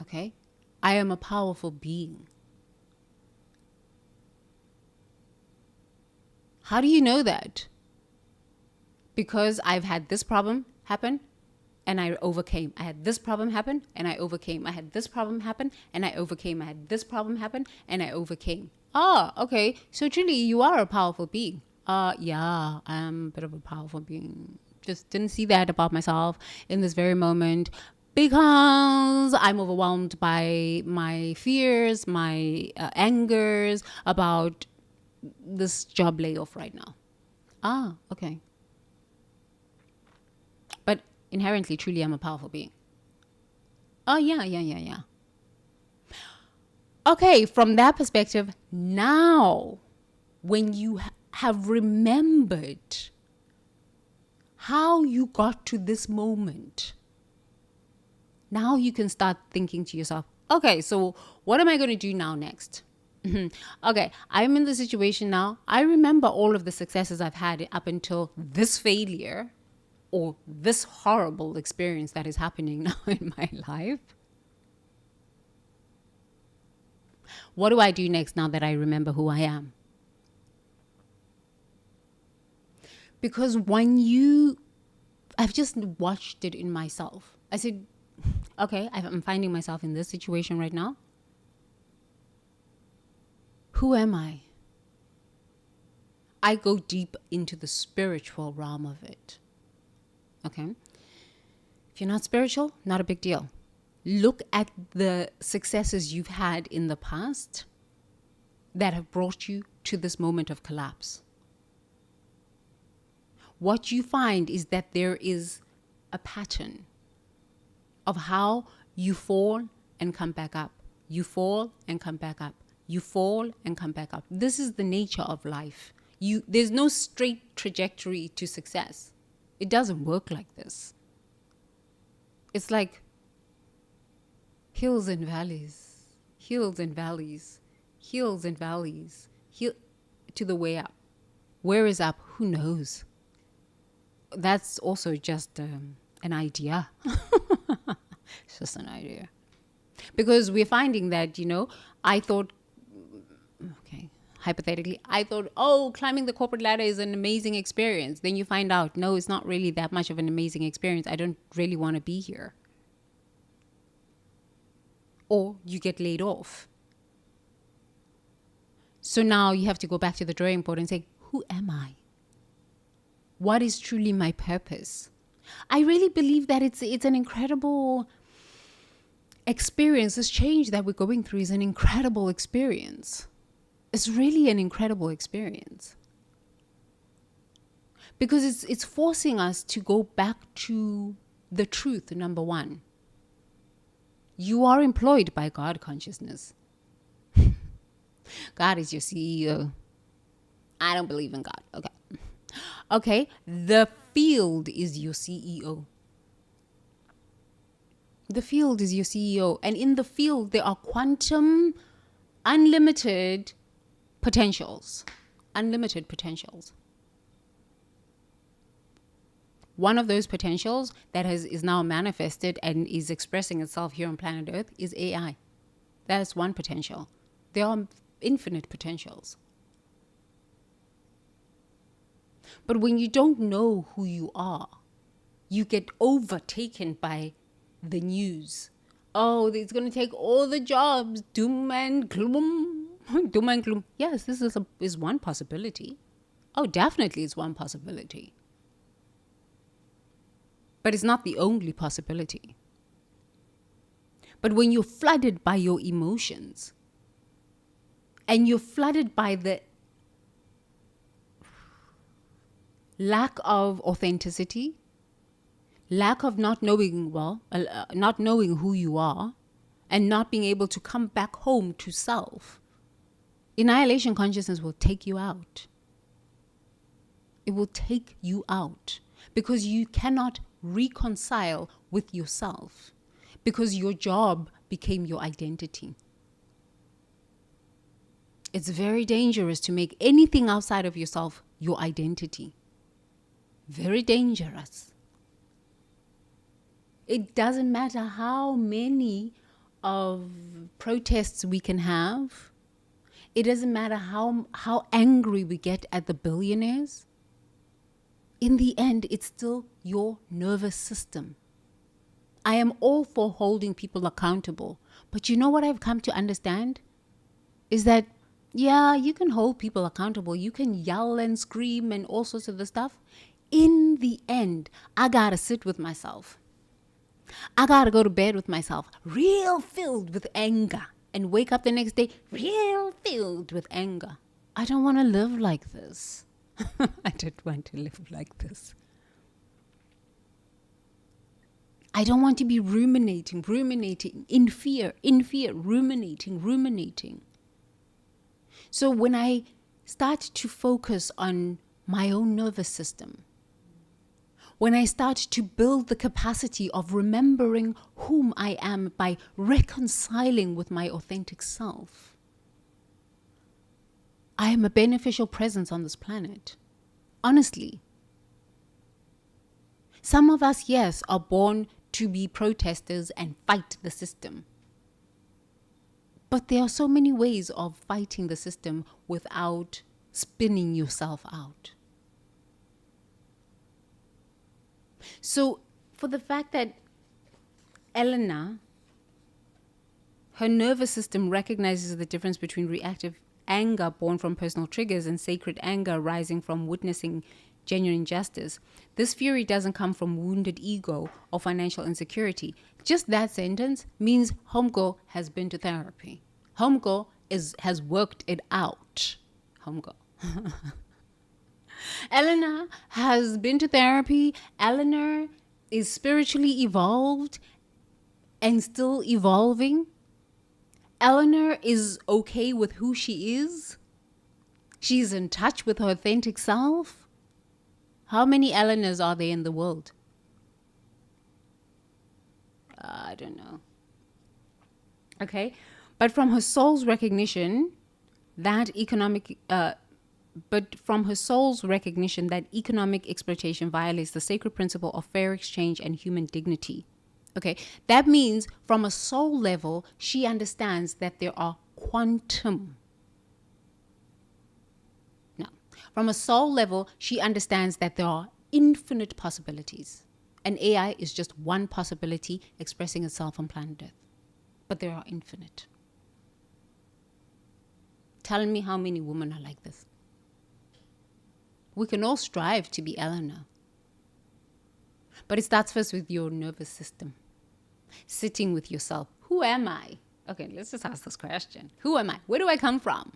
Okay? I am a powerful being. How do you know that? Because I've had this problem happen and I overcame. I had this problem happen and I overcame. I had this problem happen and I overcame. I had this problem happen and I overcame. Ah, okay. So truly you are a powerful being. Yeah, I'm a bit of a powerful being. Just didn't see that about myself in this very moment because I'm overwhelmed by my fears, my angers about this job layoff right now. Ah, okay. But inherently, truly, I'm a powerful being. Oh, yeah. Okay, from that perspective, now when you have remembered how you got to this moment, now you can start thinking to yourself, okay, so what am I going to do now next? Okay, I'm in the situation now. I remember all of the successes I've had up until this failure or this horrible experience that is happening now in my life. What do I do next now that I remember who I am? Because I've just watched it in myself. I said, okay, I'm finding myself in this situation right now. Who am I? I go deep into the spiritual realm of it. Okay? If you're not spiritual, not a big deal. Look at the successes you've had in the past that have brought you to this moment of collapse. What you find is that there is a pattern of how you fall and come back up. You fall and come back up. You fall and come back up. This is the nature of life. There's no straight trajectory to success. It doesn't work like this. It's like hills and valleys, hills and valleys, hills and valleys, to the way up. Where is up? Who knows? That's also just an idea. It's just an idea. Because we're finding that, I thought, okay, hypothetically, I thought, climbing the corporate ladder is an amazing experience. Then you find out, no, it's not really that much of an amazing experience. I don't really want to be here. Or you get laid off. So now you have to go back to the drawing board and say, who am I? What is truly my purpose? I really believe that it's an incredible experience. This change that we're going through is an incredible experience. It's really an incredible experience. Because it's forcing us to go back to the truth, number one. You are employed by God consciousness. God is your CEO. I don't believe in God. Okay. The field is your CEO. The field is your CEO. And in the field, there are quantum, unlimited potentials. Unlimited potentials. One of those potentials that is now manifested and is expressing itself here on planet Earth is AI. That's one potential. There are infinite potentials. But when you don't know who you are, you get overtaken by the news. Oh, it's going to take all the jobs. Doom and gloom. Doom and gloom. Yes, this is one possibility. Oh, definitely it's one possibility. But it's not the only possibility. But when you're flooded by your emotions and you're flooded by the lack of authenticity, lack of not knowing who you are, and not being able to come back home to self, annihilation consciousness will take you out. It will take you out because you cannot reconcile with yourself because your job became your identity. It's very dangerous to make anything outside of yourself your identity. Very dangerous. It doesn't matter how many of protests we can have. It doesn't matter how angry we get at the billionaires. In the end, it's still your nervous system. I am all for holding people accountable. But you know what I've come to understand? Is that, yeah, you can hold people accountable. You can yell and scream and all sorts of the stuff. In the end, I gotta sit with myself. I gotta go to bed with myself, real filled with anger, and wake up the next day, real filled with anger. I don't want to live like this. I don't want to live like this. I don't want to be ruminating in fear, ruminating. So when I start to focus on my own nervous system, when I start to build the capacity of remembering whom I am by reconciling with my authentic self, I am a beneficial presence on this planet. Honestly. Some of us, yes, are born to be protesters and fight the system. But there are so many ways of fighting the system without spinning yourself out. So, for the fact that Eleanor, her nervous system recognizes the difference between reactive anger born from personal triggers and sacred anger arising from witnessing genuine injustice. This fury doesn't come from wounded ego or financial insecurity. Just that sentence means homegirl has been to therapy. Homegirl has worked it out. Homegirl. Eleanor has been to therapy. Eleanor is spiritually evolved and still evolving. Eleanor is okay with who she is. She's in touch with her authentic self. How many Eleanors are there in the world? I don't know. Okay. But from her soul's recognition that economic exploitation violates the sacred principle of fair exchange and human dignity. Okay, that means from a soul level, she understands that there are quantum. No, from a soul level, she understands that there are infinite possibilities. And AI is just one possibility expressing itself on planet Earth. But there are infinite. Tell me how many women are like this. We can all strive to be Eleanor. But it starts first with your nervous system. Sitting with yourself. Who am I? Okay, let's just ask this question. Who am I? Where do I come from?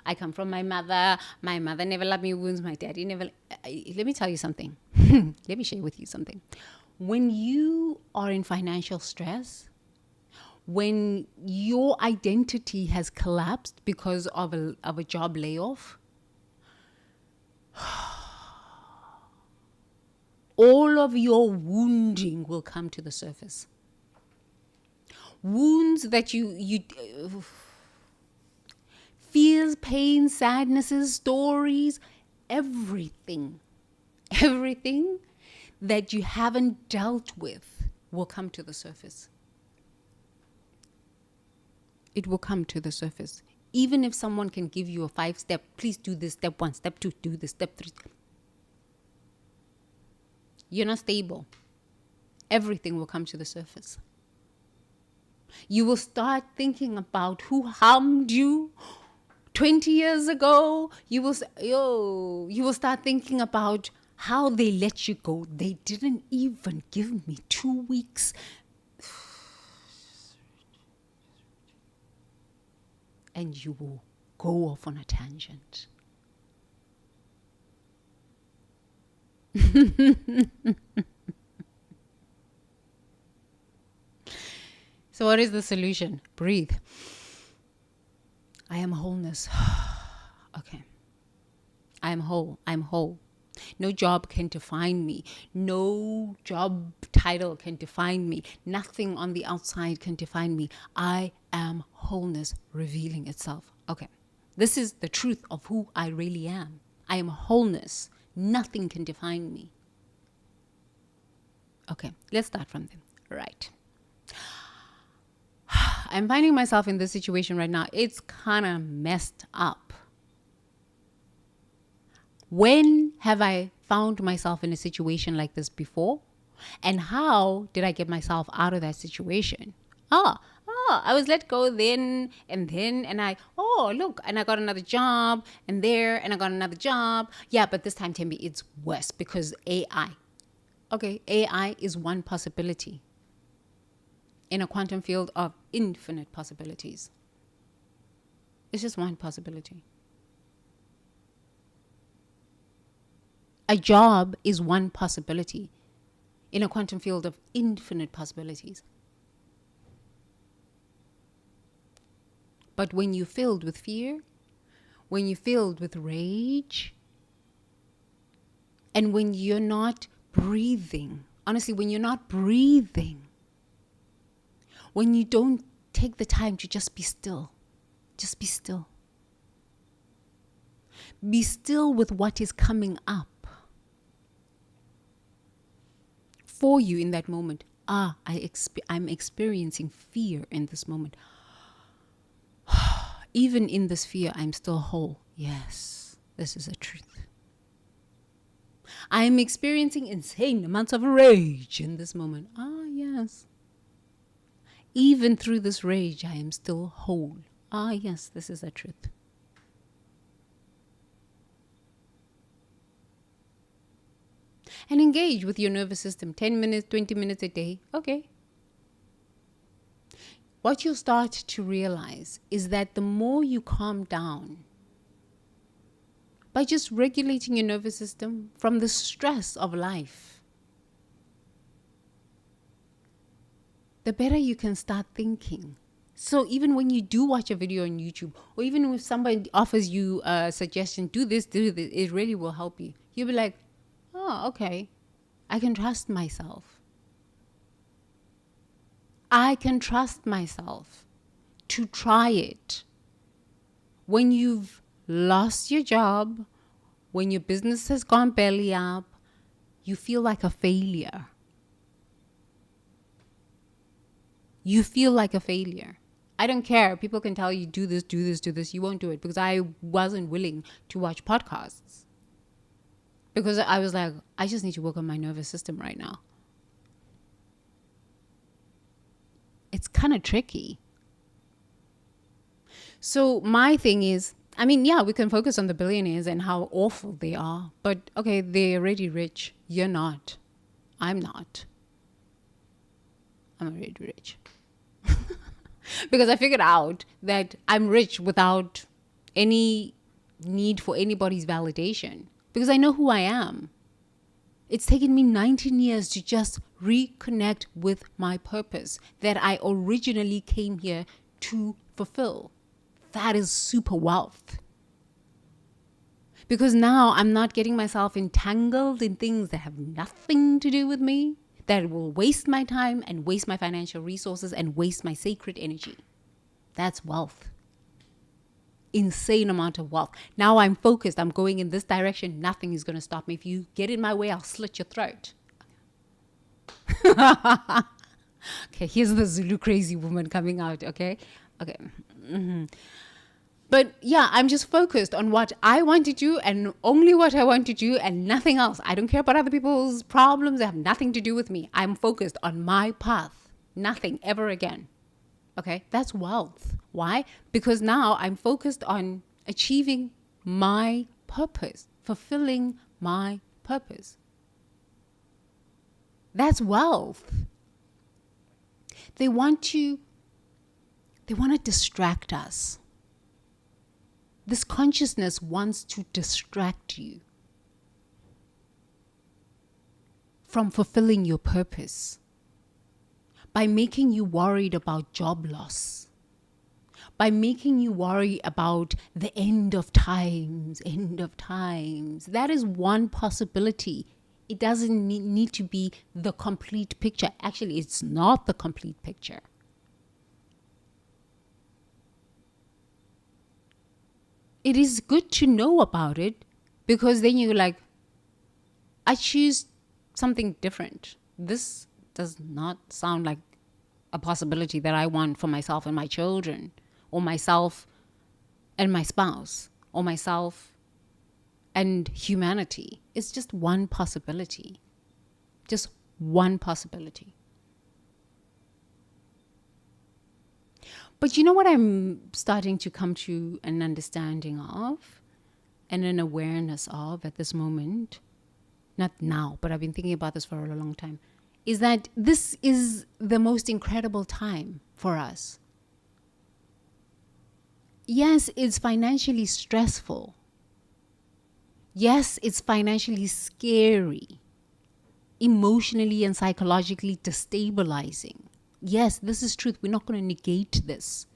I come from my mother. My mother never loved me wounds. My daddy never... Let me tell you something. Let me share with you something. When you are in financial stress, when your identity has collapsed because of a job layoff, all of your wounding will come to the surface. Wounds that you fears, pain, sadnesses, stories, everything that you haven't dealt with will come to the surface. It will come to the surface. Even if someone can give you a 5-step, please do this, step 1, step 2, do this, step 3. You're not stable. Everything will come to the surface. You will start thinking about who harmed you 20 years ago. You will start thinking about how they let you go. They didn't even give me 2 weeks. And you will go off on a tangent. So what is the solution? Breathe. I am wholeness. Okay. I am whole. I'm whole. No job can define me. No job title can define me. Nothing on the outside can define me. I am wholeness revealing itself. Okay. This is the truth of who I really am. I am wholeness. Nothing can define me. Okay. Let's start from them. Right. I'm finding myself in this situation right now. It's kind of messed up. When have I found myself in a situation like this before? And how did I get myself out of that situation? I was let go then, and look, and I got another job, and I got another job. Yeah, but this time, Tembi, it's worse because AI. Okay, AI is one possibility in a quantum field of infinite possibilities. It's just one possibility. A job is one possibility in a quantum field of infinite possibilities. But when you're filled with fear, when you're filled with rage, and when you're not breathing, honestly, when you're not breathing, when you don't take the time to just be still, just be still. Be still with what is coming up for you in that moment. I'm experiencing fear in this moment. Even in this fear, I'm still whole. Yes, this is a truth. I'm experiencing insane amounts of rage in this moment. Yes. Even through this rage, I am still whole. Yes, this is a truth. And engage with your nervous system 10 minutes, 20 minutes a day. Okay. What you'll start to realize is that the more you calm down by just regulating your nervous system from the stress of life, the better you can start thinking. So even when you do watch a video on YouTube, or even if somebody offers you a suggestion, do this, it really will help you. You'll be like, okay, I can trust myself. I can trust myself to try it. When you've lost your job, when your business has gone belly up, you feel like a failure. You feel like a failure. I don't care. People can tell you, do this, do this, do this. You won't do it because I wasn't willing to watch podcasts. Because I was like, I just need to work on my nervous system right now. It's kind of tricky. So my thing is, we can focus on the billionaires and how awful they are. But okay, they're already rich. You're not. I'm not. I'm already rich. Because I figured out that I'm rich without any need for anybody's validation. Because I know who I am. It's taken me 19 years to just reconnect with my purpose that I originally came here to fulfill. That is super wealth. Because now I'm not getting myself entangled in things that have nothing to do with me, that will waste my time and waste my financial resources and waste my sacred energy. That's wealth. Insane amount of wealth. Now I'm focused. I'm going in this direction. Nothing is going to stop me. If you get in my way, I'll slit your throat. Okay, here's the Zulu crazy woman coming out. Okay. Mm-hmm. But yeah, I'm just focused on what I want to do and only what I want to do and nothing else. I don't care about other people's problems. They have nothing to do with me. I'm focused on my path. Nothing ever again. Okay, that's wealth. Why? Because now I'm focused on achieving my purpose, fulfilling my purpose. That's wealth. They want to distract us. This consciousness wants to distract you from fulfilling your purpose by making you worried about job loss, by making you worry about the end of times. That is one possibility. It doesn't need to be the complete picture. Actually, it's not the complete picture. It is good to know about it because then you're like, I choose something different. This does not sound like a possibility that I want for myself and my children, or myself and my spouse, or myself and humanity. It's just one possibility. Just one possibility. But you know what I'm starting to come to an understanding of and an awareness of at this moment? Not now, but I've been thinking about this for a long time. Is that this is the most incredible time for us. Yes, it's financially stressful. Yes, it's financially scary, emotionally and psychologically destabilizing. Yes, this is truth. We're not going to negate this.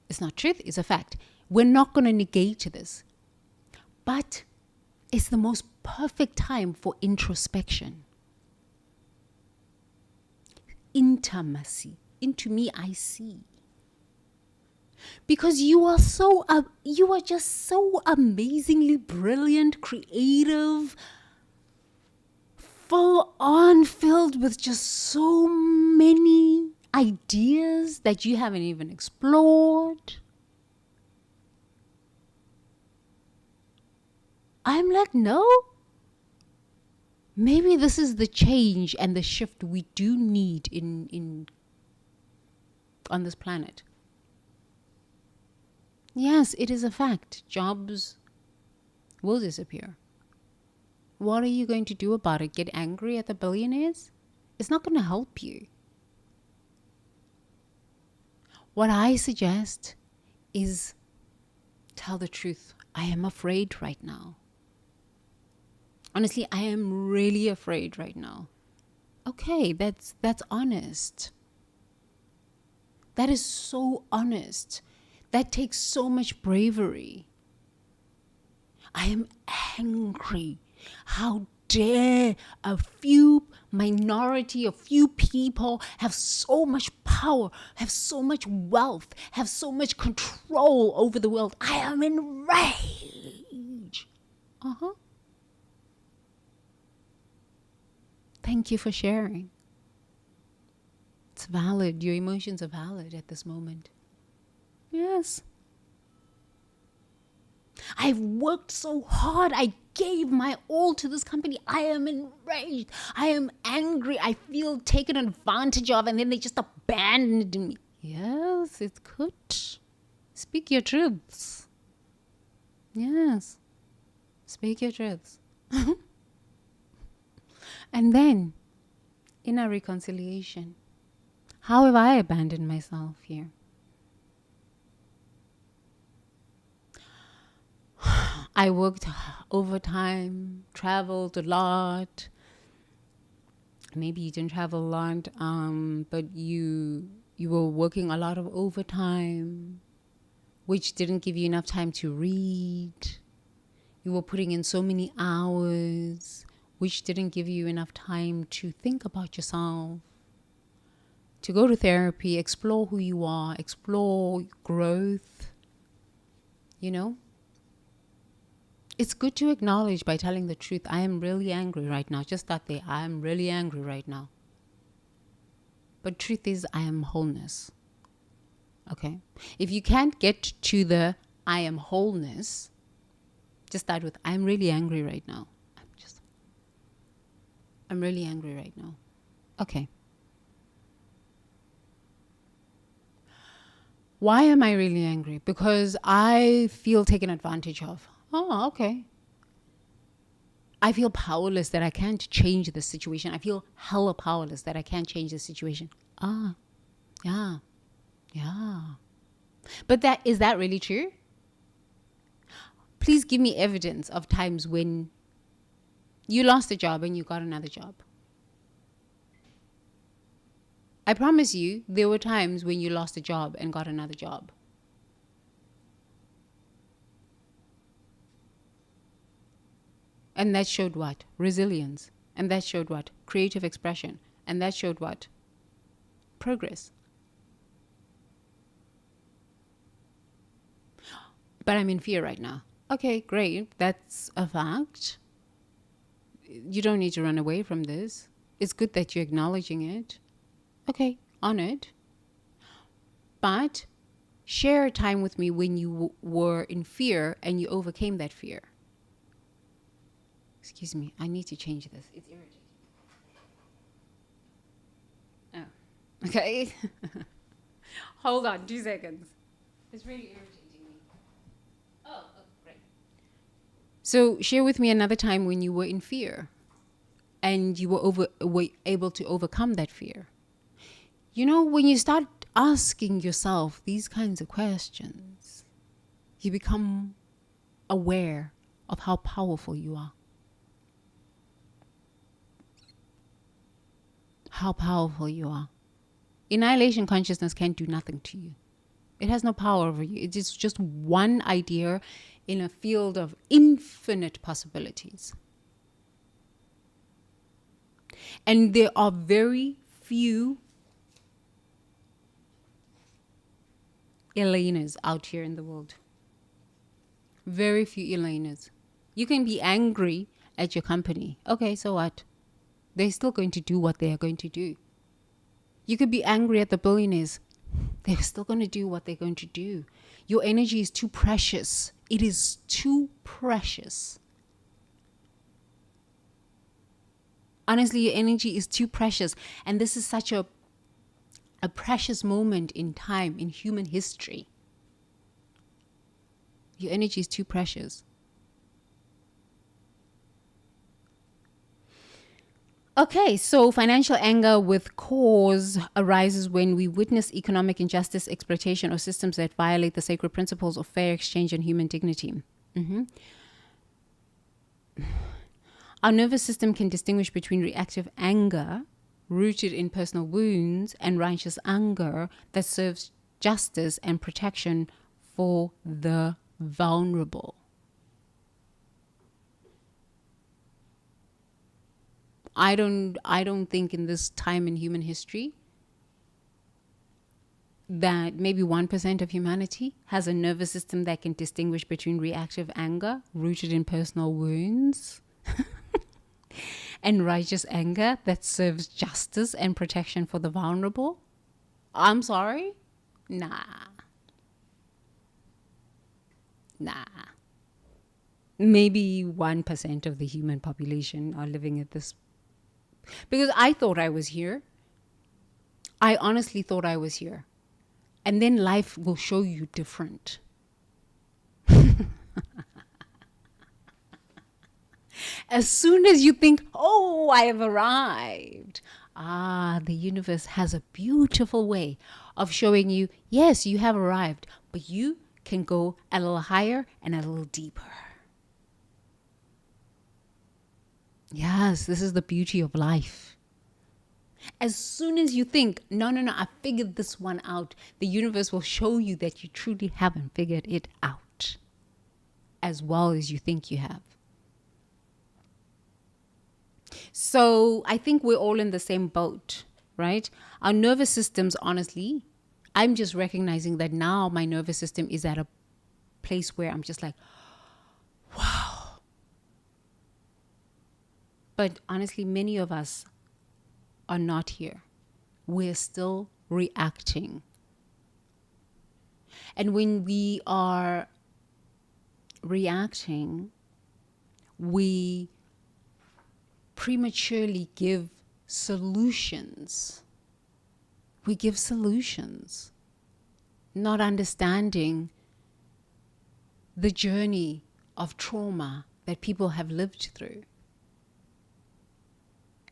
It's not truth, it's a fact. We're not going to negate this. But it's the most perfect time for introspection. Intimacy. Into me, I see. Because you are just so amazingly brilliant, creative, full on, filled with just so many ideas that you haven't even explored. I'm like, no. Maybe this is the change and the shift we do need on this planet. Yes, it is a fact. Jobs will disappear. What are you going to do about it? Get angry at the billionaires? It's not going to help you. What I suggest is tell the truth. I am afraid right now. Honestly, I am really afraid right now. Okay, that's honest. That is so honest. That takes so much bravery. I am angry. How dare a few minority, a few people have so much power, have so much wealth, have so much control over the world. I am enraged. Thank you for sharing. It's valid. Your emotions are valid at this moment. Yes. I've worked so hard. I gave my all to this company. I am enraged. I am angry. I feel taken advantage of, and then they just abandoned me. Yes, it's good. Speak your truths. Yes. Speak your truths. And then, in our reconciliation, how have I abandoned myself here? I worked overtime, traveled a lot. Maybe you didn't travel a lot, but you were working a lot of overtime, which didn't give you enough time to read. You were putting in so many hours, which didn't give you enough time to think about yourself, to go to therapy, explore who you are, explore growth, you know? It's good to acknowledge by telling the truth. I am really angry right now. Just that there. I am really angry right now. But truth is, I am wholeness. Okay? If you can't get to the I am wholeness, just start with, I'm really angry right now. I'm really angry right now. Okay. Why am I really angry? Because I feel taken advantage of. Oh, okay. I feel powerless that I can't change the situation. I feel hella powerless that I can't change the situation. Yeah. But is that really true? Please give me evidence of times when you lost a job and you got another job. I promise you, there were times when you lost a job and got another job. And that showed what? Resilience. And that showed what? Creative expression. And that showed what? Progress. But I'm in fear right now. Okay, great. That's a fact. You don't need to run away from this. It's good that you're acknowledging it. Okay, on it, but share a time with me when you were in fear and you overcame that fear. Excuse me, I need to change this. It's irritating. Oh, okay. Hold on 2 seconds. It's really irritating me. Oh, great. So share with me another time when you were in fear and you were able to overcome that fear. You know, when you start asking yourself these kinds of questions, you become aware of how powerful you are. How powerful you are. Annihilation consciousness can't do nothing to you. It has no power over you. It is just one idea in a field of infinite possibilities. And there are very few Elenas out here in the world. Very few Elenas. You can be angry at your company. Okay, so what? They're still going to do what they are going to do. You could be angry at the billionaires. They're still going to do what they're going to do. Your energy is too precious. It is too precious. Honestly, your energy is too precious. And this is such a precious moment in time, in human history. Your energy is too precious. Okay, so financial anger with cause arises when we witness economic injustice, exploitation, or systems that violate the sacred principles of fair exchange and human dignity. Our nervous system can distinguish between reactive anger, rooted in personal wounds, and righteous anger that serves justice and protection for the vulnerable. I don't think in this time in human history that maybe 1% of humanity has a nervous system that can distinguish between reactive anger rooted in personal wounds and righteous anger that serves justice and protection for the vulnerable. I'm sorry? Nah. Maybe 1% of the human population are living at this. Because I thought I was here. I honestly thought I was here. And then life will show you different. As soon as you think, oh, I have arrived. The universe has a beautiful way of showing you, yes, you have arrived, but you can go a little higher and a little deeper. Yes, this is the beauty of life. As soon as you think, no, I figured this one out, the universe will show you that you truly haven't figured it out as well as you think you have. So I think we're all in the same boat, right? Our nervous systems, honestly, I'm just recognizing that now my nervous system is at a place where I'm just like, wow. But honestly, many of us are not here. We're still reacting. And when we are reacting, we prematurely give solutions. We give solutions, not understanding the journey of trauma that people have lived through.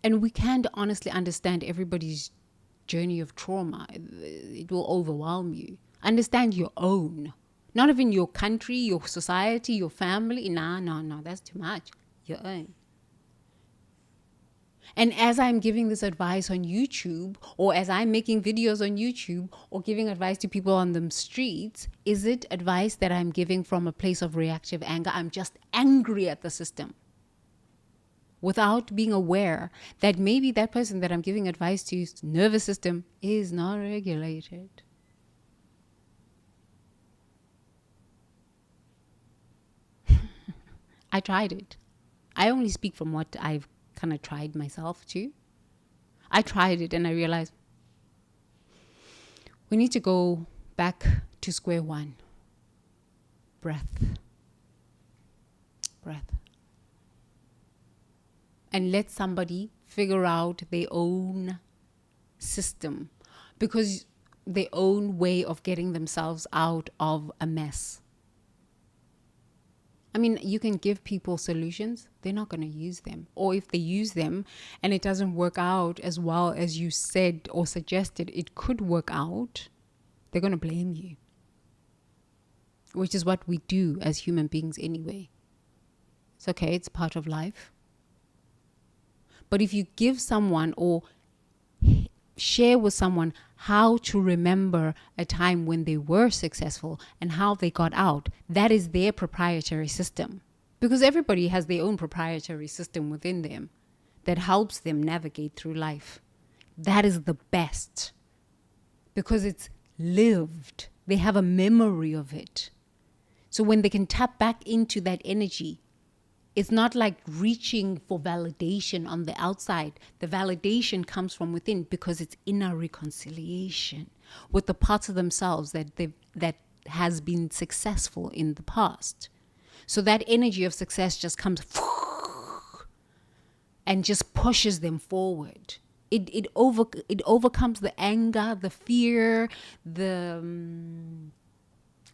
And we can't honestly understand everybody's journey of trauma. It will overwhelm you. Understand your own. Not even your country, your society, your family. No, that's too much. Your own. And as I'm giving this advice on YouTube, or as I'm making videos on YouTube, or giving advice to people on the streets, is it advice that I'm giving from a place of reactive anger? I'm just angry at the system, without being aware that maybe that person that I'm giving advice to's nervous system is not regulated. I tried it. I only speak from what I've kind of tried myself too. I tried it and I realized We need to go back to square one. Breath. Breath. And let somebody figure out their own system, because their own way of getting themselves out of a mess. I mean, you can give people solutions, they're not going to use them. Or if they use them and it doesn't work out as well as you said or suggested it could work out, they're going to blame you. Which is what we do as human beings anyway. It's okay, it's part of life. But if you give someone or share with someone how to remember a time when they were successful and how they got out, that is their proprietary system. Because everybody has their own proprietary system within them that helps them navigate through life. That is the best. Because it's lived. They have a memory of it. So when they can tap back into that energy, it's not like reaching for validation on the outside. The validation comes from within because it's inner reconciliation with the parts of themselves that has been successful in the past. So that energy of success just comes and just pushes them forward. It overcomes the anger, the fear, the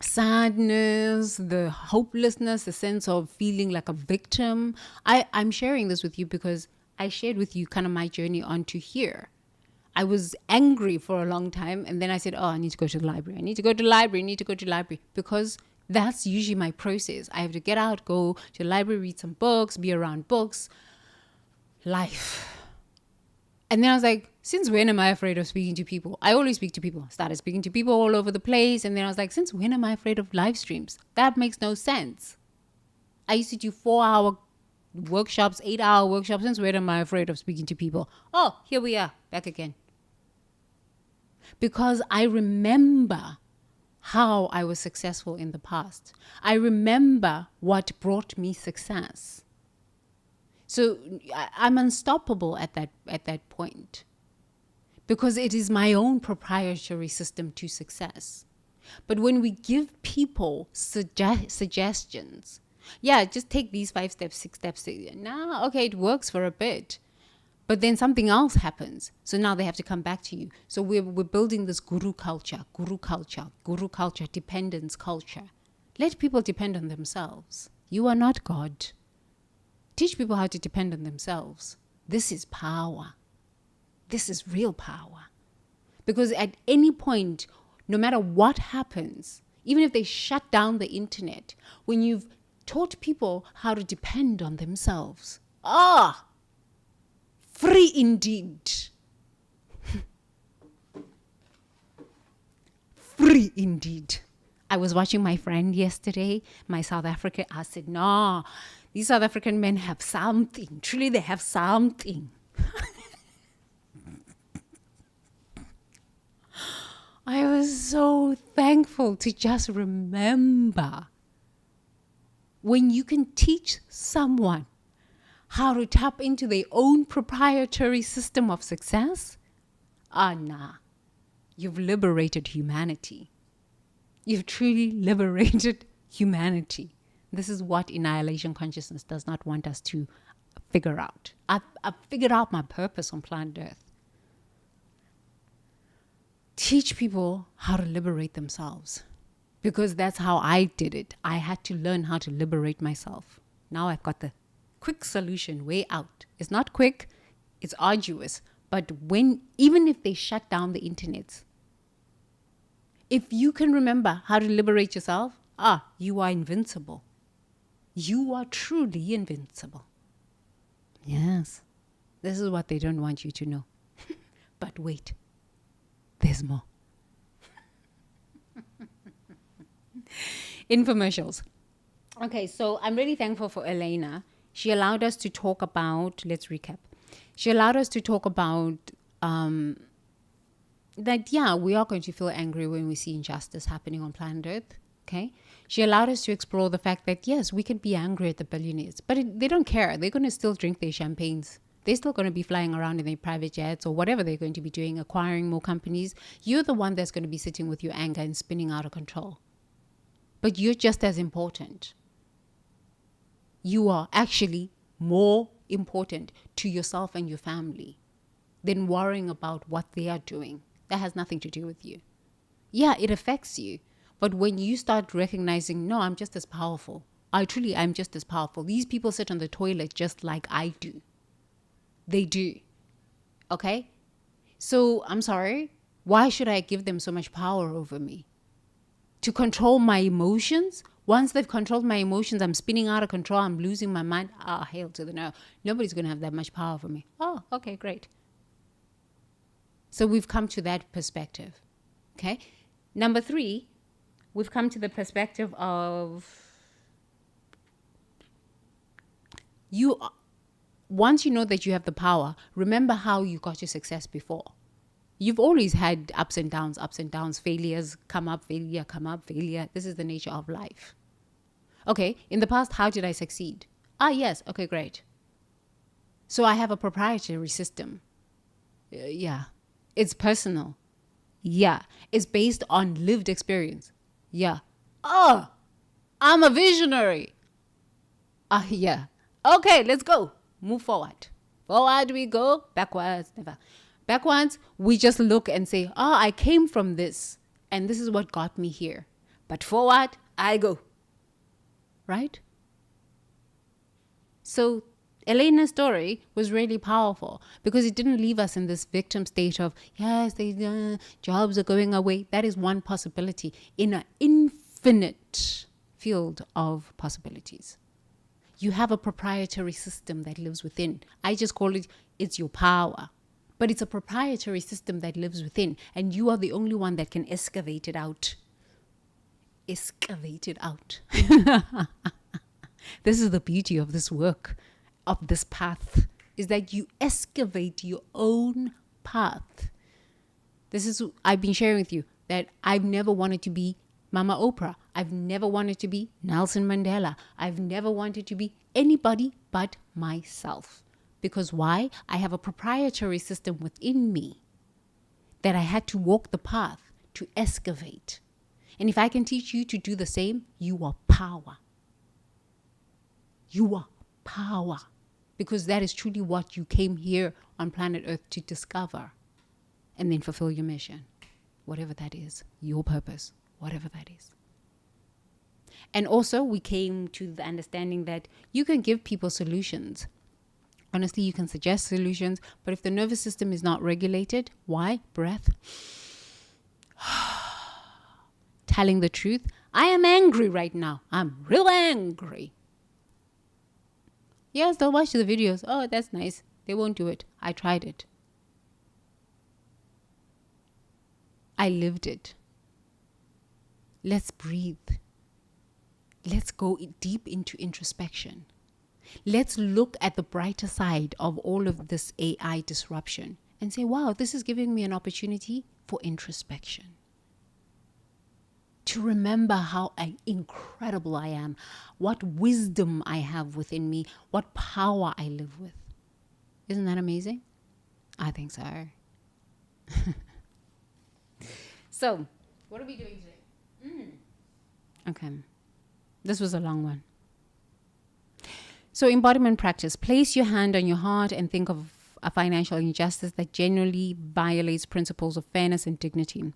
sadness, the hopelessness, the sense of feeling like a victim. I'm sharing this with you because I shared with you kind of my journey onto here. I was angry for a long time, and then I said, I need to go to the library. I need to go to the library, because that's usually my process. I have to get out, go to the library, read some books, be around books, life. And then I was like, since when am I afraid of speaking to people? I always speak to people. I started speaking to people all over the place. And then I was like, since when am I afraid of live streams? That makes no sense. I used to do 4-hour workshops, 8-hour workshops. Since when am I afraid of speaking to people? Oh, here we are, back again. Because I remember how I was successful in the past. I remember what brought me success. So I'm unstoppable at that point, because it is my own proprietary system to success. But when we give people suggestions, just take these 5 steps, 6 steps. Okay, it works for a bit, but then something else happens. So now they have to come back to you. So we're building this guru culture, dependence culture. Let people depend on themselves. You are not God. Teach people how to depend on themselves. This is power. This is real power. Because at any point, no matter what happens, even if they shut down the internet, when you've taught people how to depend on themselves, free indeed. Free indeed. I was watching my friend yesterday, my South African. I said, no, these South African men have something. Truly, they have something. I was so thankful to just remember when you can teach someone how to tap into their own proprietary system of success. You've liberated humanity. You've truly liberated humanity. This is what annihilation consciousness does not want us to figure out. I've figured out my purpose on planet Earth. Teach people how to liberate themselves, because that's how I did it. I had to learn how to liberate myself. Now I've got the quick solution, way out. It's not quick, it's arduous. But even if they shut down the internet, if you can remember how to liberate yourself, you are invincible. You are truly invincible. Yes, this is what they don't want you to know. But wait, there's more. Infomercials. Okay, so I'm really thankful for Elena. She allowed us to talk about, let's recap. She allowed us to talk about that, we are going to feel angry when we see injustice happening on planet Earth. Okay. She allowed us to explore the fact that, yes, we can be angry at the billionaires, but they don't care. They're going to still drink their champagnes They're still going to be flying around in their private jets or whatever they're going to be doing, acquiring more companies. You're the one that's going to be sitting with your anger and spinning out of control. But you're just as important. You are actually more important to yourself and your family than worrying about what they are doing. That has nothing to do with you. Yeah, it affects you. But when you start recognizing, no, I'm just as powerful. I'm just as powerful. These people sit on the toilet just like I do. They do. Okay? So I'm sorry. Why should I give them so much power over me? To control my emotions? Once they've controlled my emotions, I'm spinning out of control. I'm losing my mind. Hail to the no. Nobody's going to have that much power over me. Oh, okay, great. So we've come to that perspective. Okay? Number 3, we've come to the perspective of once you know that you have the power, remember how you got your success before. You've always had ups and downs, failures come up, failure. This is the nature of life. Okay, in the past, how did I succeed? Yes, okay, great. So I have a proprietary system. Yeah. It's personal. Yeah. It's based on lived experience. Yeah. I'm a visionary. Yeah. Okay, let's go. Move forward. Forward we go. Backwards, never. Backwards, we just look and say, I came from this. And this is what got me here. But forward, I go. Right? So Elena's story was really powerful because it didn't leave us in this victim state of, yes, jobs are going away. That is one possibility in an infinite field of possibilities. You have a proprietary system that lives within. I just call it's your power. But it's a proprietary system that lives within. And you are the only one that can excavate it out. Excavate it out. This is the beauty of this work, of this path, is that you excavate your own path. I've been sharing with you that I've never wanted to be Mama Oprah. I've never wanted to be Nelson Mandela. I've never wanted to be anybody but myself. Because why? I have a proprietary system within me that I had to walk the path to excavate. And if I can teach you to do the same, you are power. You are power. Because that is truly what you came here on planet Earth to discover. And then fulfill your mission. Whatever that is. Your purpose. Whatever that is. And also we came to the understanding that you can give people solutions. Honestly, you can suggest solutions, but if the nervous system is not regulated, why? Breath. Telling the truth. I am angry right now. I'm real angry. Yes, they'll watch the videos. Oh, that's nice. They won't do it. I tried it. I lived it. Let's breathe. Let's go deep into introspection. Let's look at the brighter side of all of this AI disruption and say, wow, this is giving me an opportunity for introspection. To remember how incredible I am, what wisdom I have within me, what power I live with. Isn't that amazing? I think so. So, what are we doing today? Okay. This was a long one. So, embodiment practice. Place your hand on your heart and think of a financial injustice that genuinely violates principles of fairness and dignity.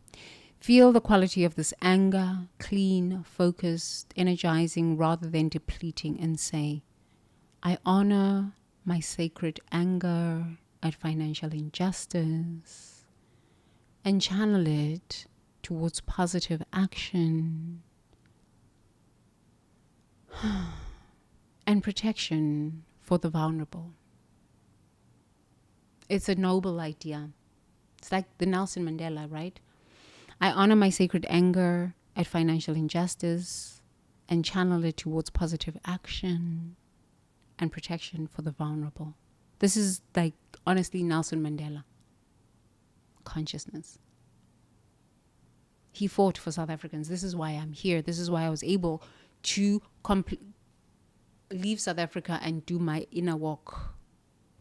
Feel the quality of this anger, clean, focused, energizing rather than depleting, and say, I honor my sacred anger at financial injustice and channel it towards positive action and protection for the vulnerable. It's a noble idea. It's like the Nelson Mandela, right? I honor my sacred anger at financial injustice and channel it towards positive action and protection for the vulnerable. This is like, honestly, Nelson Mandela. Consciousness. He fought for South Africans. This is why I'm here. This is why I was able to leave South Africa and do my inner walk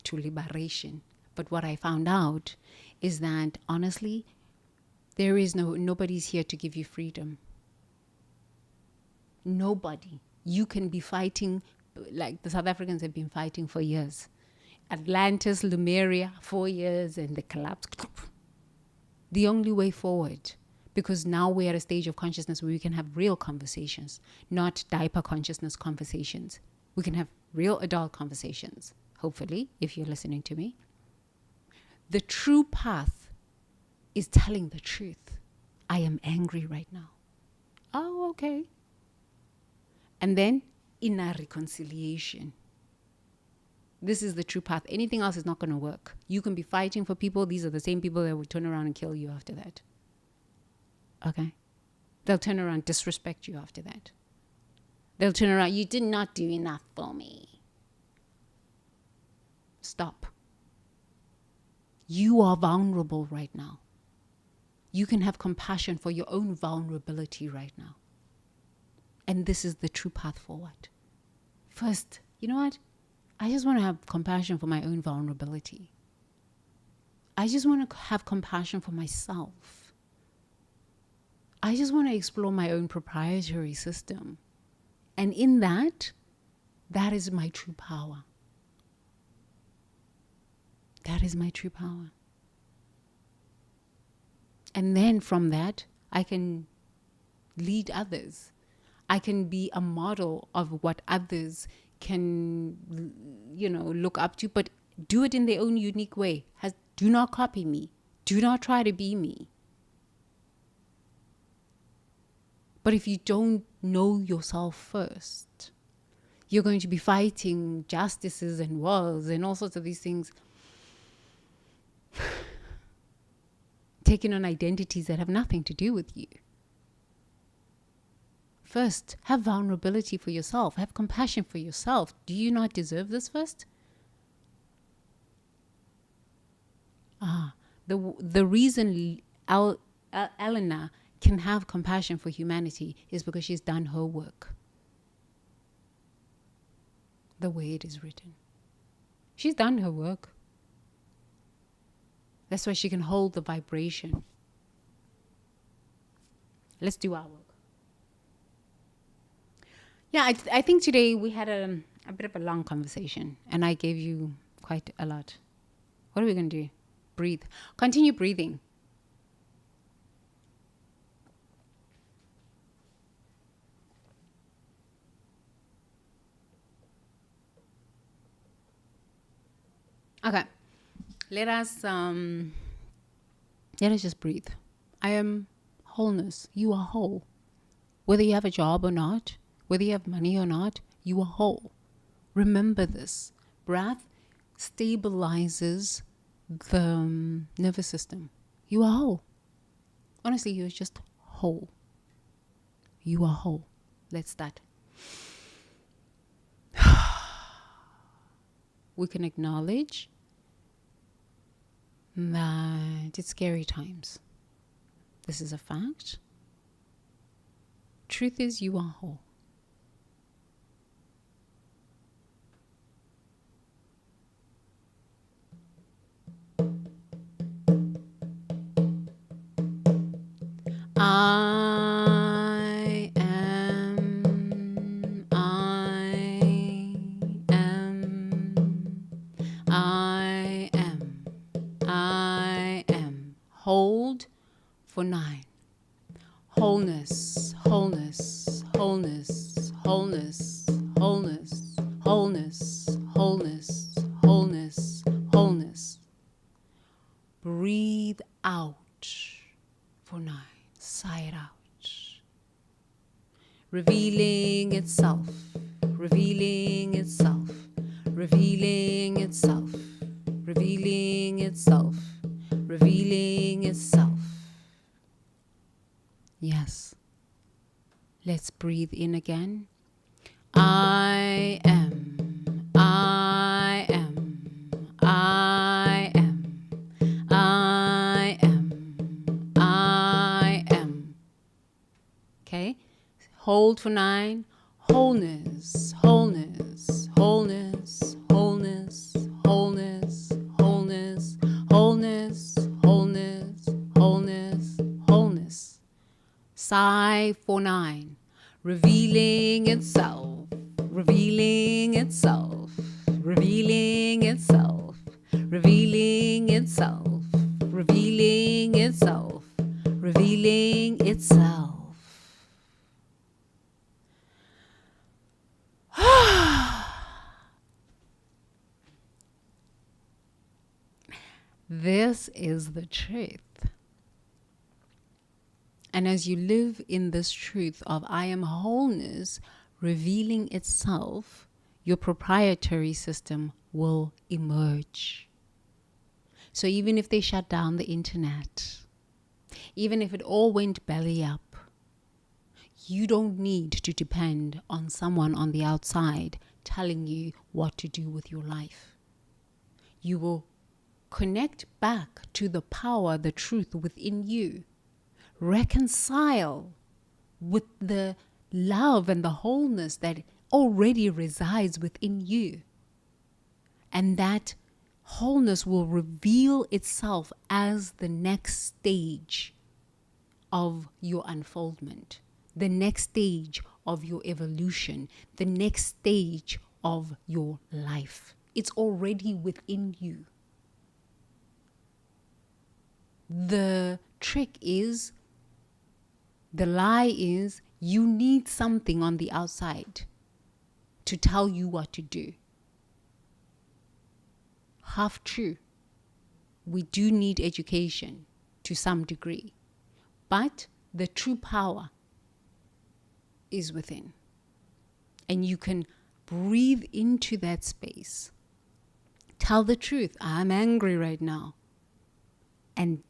to liberation. But what I found out is that, honestly, there is nobody's here to give you freedom. Nobody. You can be fighting like the South Africans have been fighting for years. Atlantis, Lemuria, 4 years, and the collapse. The only way forward, because now we're at a stage of consciousness where we can have real conversations, not diaper consciousness conversations. We can have real adult conversations, hopefully, if you're listening to me. The true path is telling the truth. I am angry right now. Oh, okay. And then inner reconciliation. This is the true path. Anything else is not going to work. You can be fighting for people. These are the same people that will turn around and kill you after that. Okay? They'll turn around and disrespect you after that. They'll turn around. You did not do enough for me. Stop. You are vulnerable right now. You can have compassion for your own vulnerability right now. And this is the true path forward. First, you know what? I just want to have compassion for my own vulnerability. I just want to have compassion for myself. I just want to explore my own proprietary system. And in that is my true power. That is my true power. And then from that, I can lead others. I can be a model of what others can, look up to, but do it in their own unique way. Do not copy me. Do not try to be me. But if you don't know yourself first, you're going to be fighting justices and wars and all sorts of these things, taking on identities that have nothing to do with you. First, have vulnerability for yourself. Have compassion for yourself. Do you not deserve this first? The reason Eleanor can have compassion for humanity is because she's done her work the way it is written. She's done her work. That's why she can hold the vibration. Let's do our work. Yeah, I think today we had a bit of a long conversation and I gave you quite a lot. What are we going to do? Breathe. Continue breathing. Okay. Let us just breathe. I am wholeness. You are whole. Whether you have a job or not, whether you have money or not, you are whole. Remember this. Breath stabilizes the nervous system. You are whole. Honestly, you're just whole. You are whole. Let's start. We can acknowledge that it's scary times. This is a fact. Truth is, you are whole. I am. Hold for 9. Wholeness, wholeness, wholeness, wholeness, wholeness, wholeness, wholeness, wholeness, wholeness. Breathe out for 9. Sigh it out. Revealing itself, revealing itself, revealing itself, revealing itself, revealing itself. Yes. Let's breathe in again. I am. I am. I am. I am. I am. Okay. Hold for 9. Wholeness. Wholeness. Wholeness. Wholeness. Wholeness. 549. Revealing itself, revealing itself, revealing itself, revealing itself, revealing itself, revealing itself. This is the truth. And as you live in this truth of I am wholeness revealing itself, your proprietary system will emerge. So even if they shut down the internet, even if it all went belly up, you don't need to depend on someone on the outside telling you what to do with your life. You will connect back to the power, the truth within you. Reconcile with the love and the wholeness that already resides within you. And that wholeness will reveal itself as the next stage of your unfoldment, the next stage of your evolution, the next stage of your life. It's already within you. The trick is, the lie is, you need something on the outside to tell you what to do. Half true. We do need education to some degree, but the true power is within. And you can breathe into that space. Tell the truth. I'm angry right now. And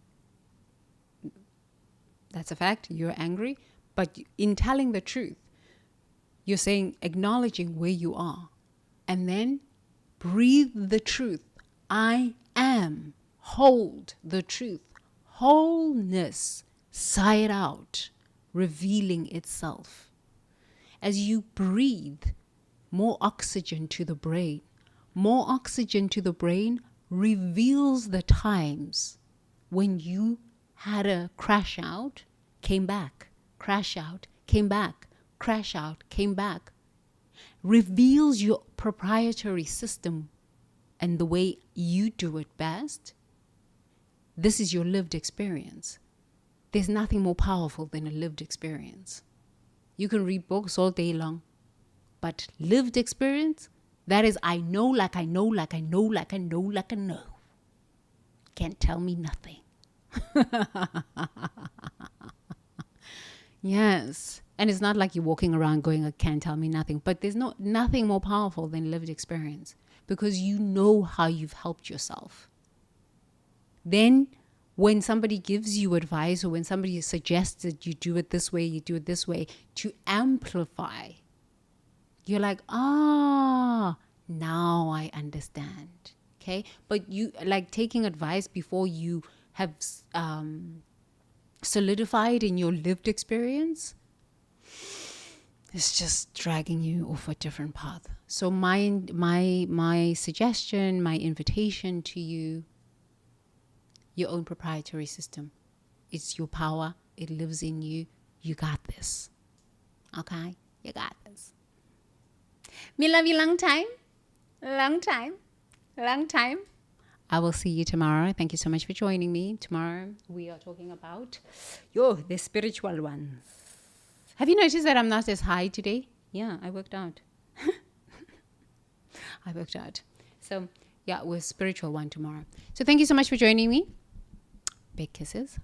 that's a fact. You're angry. But in telling the truth, you're saying, acknowledging where you are. And then breathe the truth. I am. Hold the truth. Wholeness. Sigh it out. Revealing itself. As you breathe, more oxygen to the brain. More oxygen to the brain reveals the times when you had a crash out, came back, crash out, came back, crash out, came back. Reveals your proprietary system and the way you do it best. This is your lived experience. There's nothing more powerful than a lived experience. You can read books all day long, but lived experience, that is, I know like I know, like I know, like I know, like I know. Can't tell me nothing. Yes. And it's not like you're walking around going, can't tell me nothing. But there's nothing more powerful than lived experience, because you know how you've helped yourself. Then when somebody gives you advice, or when somebody suggests that you do it this way, you do it this way, to amplify, you're like, now I understand. Okay. But you like taking advice before you have solidified in your lived experience, it's just dragging you off a different path. So my suggestion, my invitation to you, your own proprietary system. It's your power. It lives in you. You got this. Okay? You got this. Me love you long time. Long time. Long time. I will see you tomorrow. Thank you so much for joining me. Tomorrow we are talking about the spiritual ones. Have you noticed that I'm not as high today? Yeah, I worked out. I worked out. So yeah, we're spiritual one tomorrow. So thank you so much for joining me. Big kisses.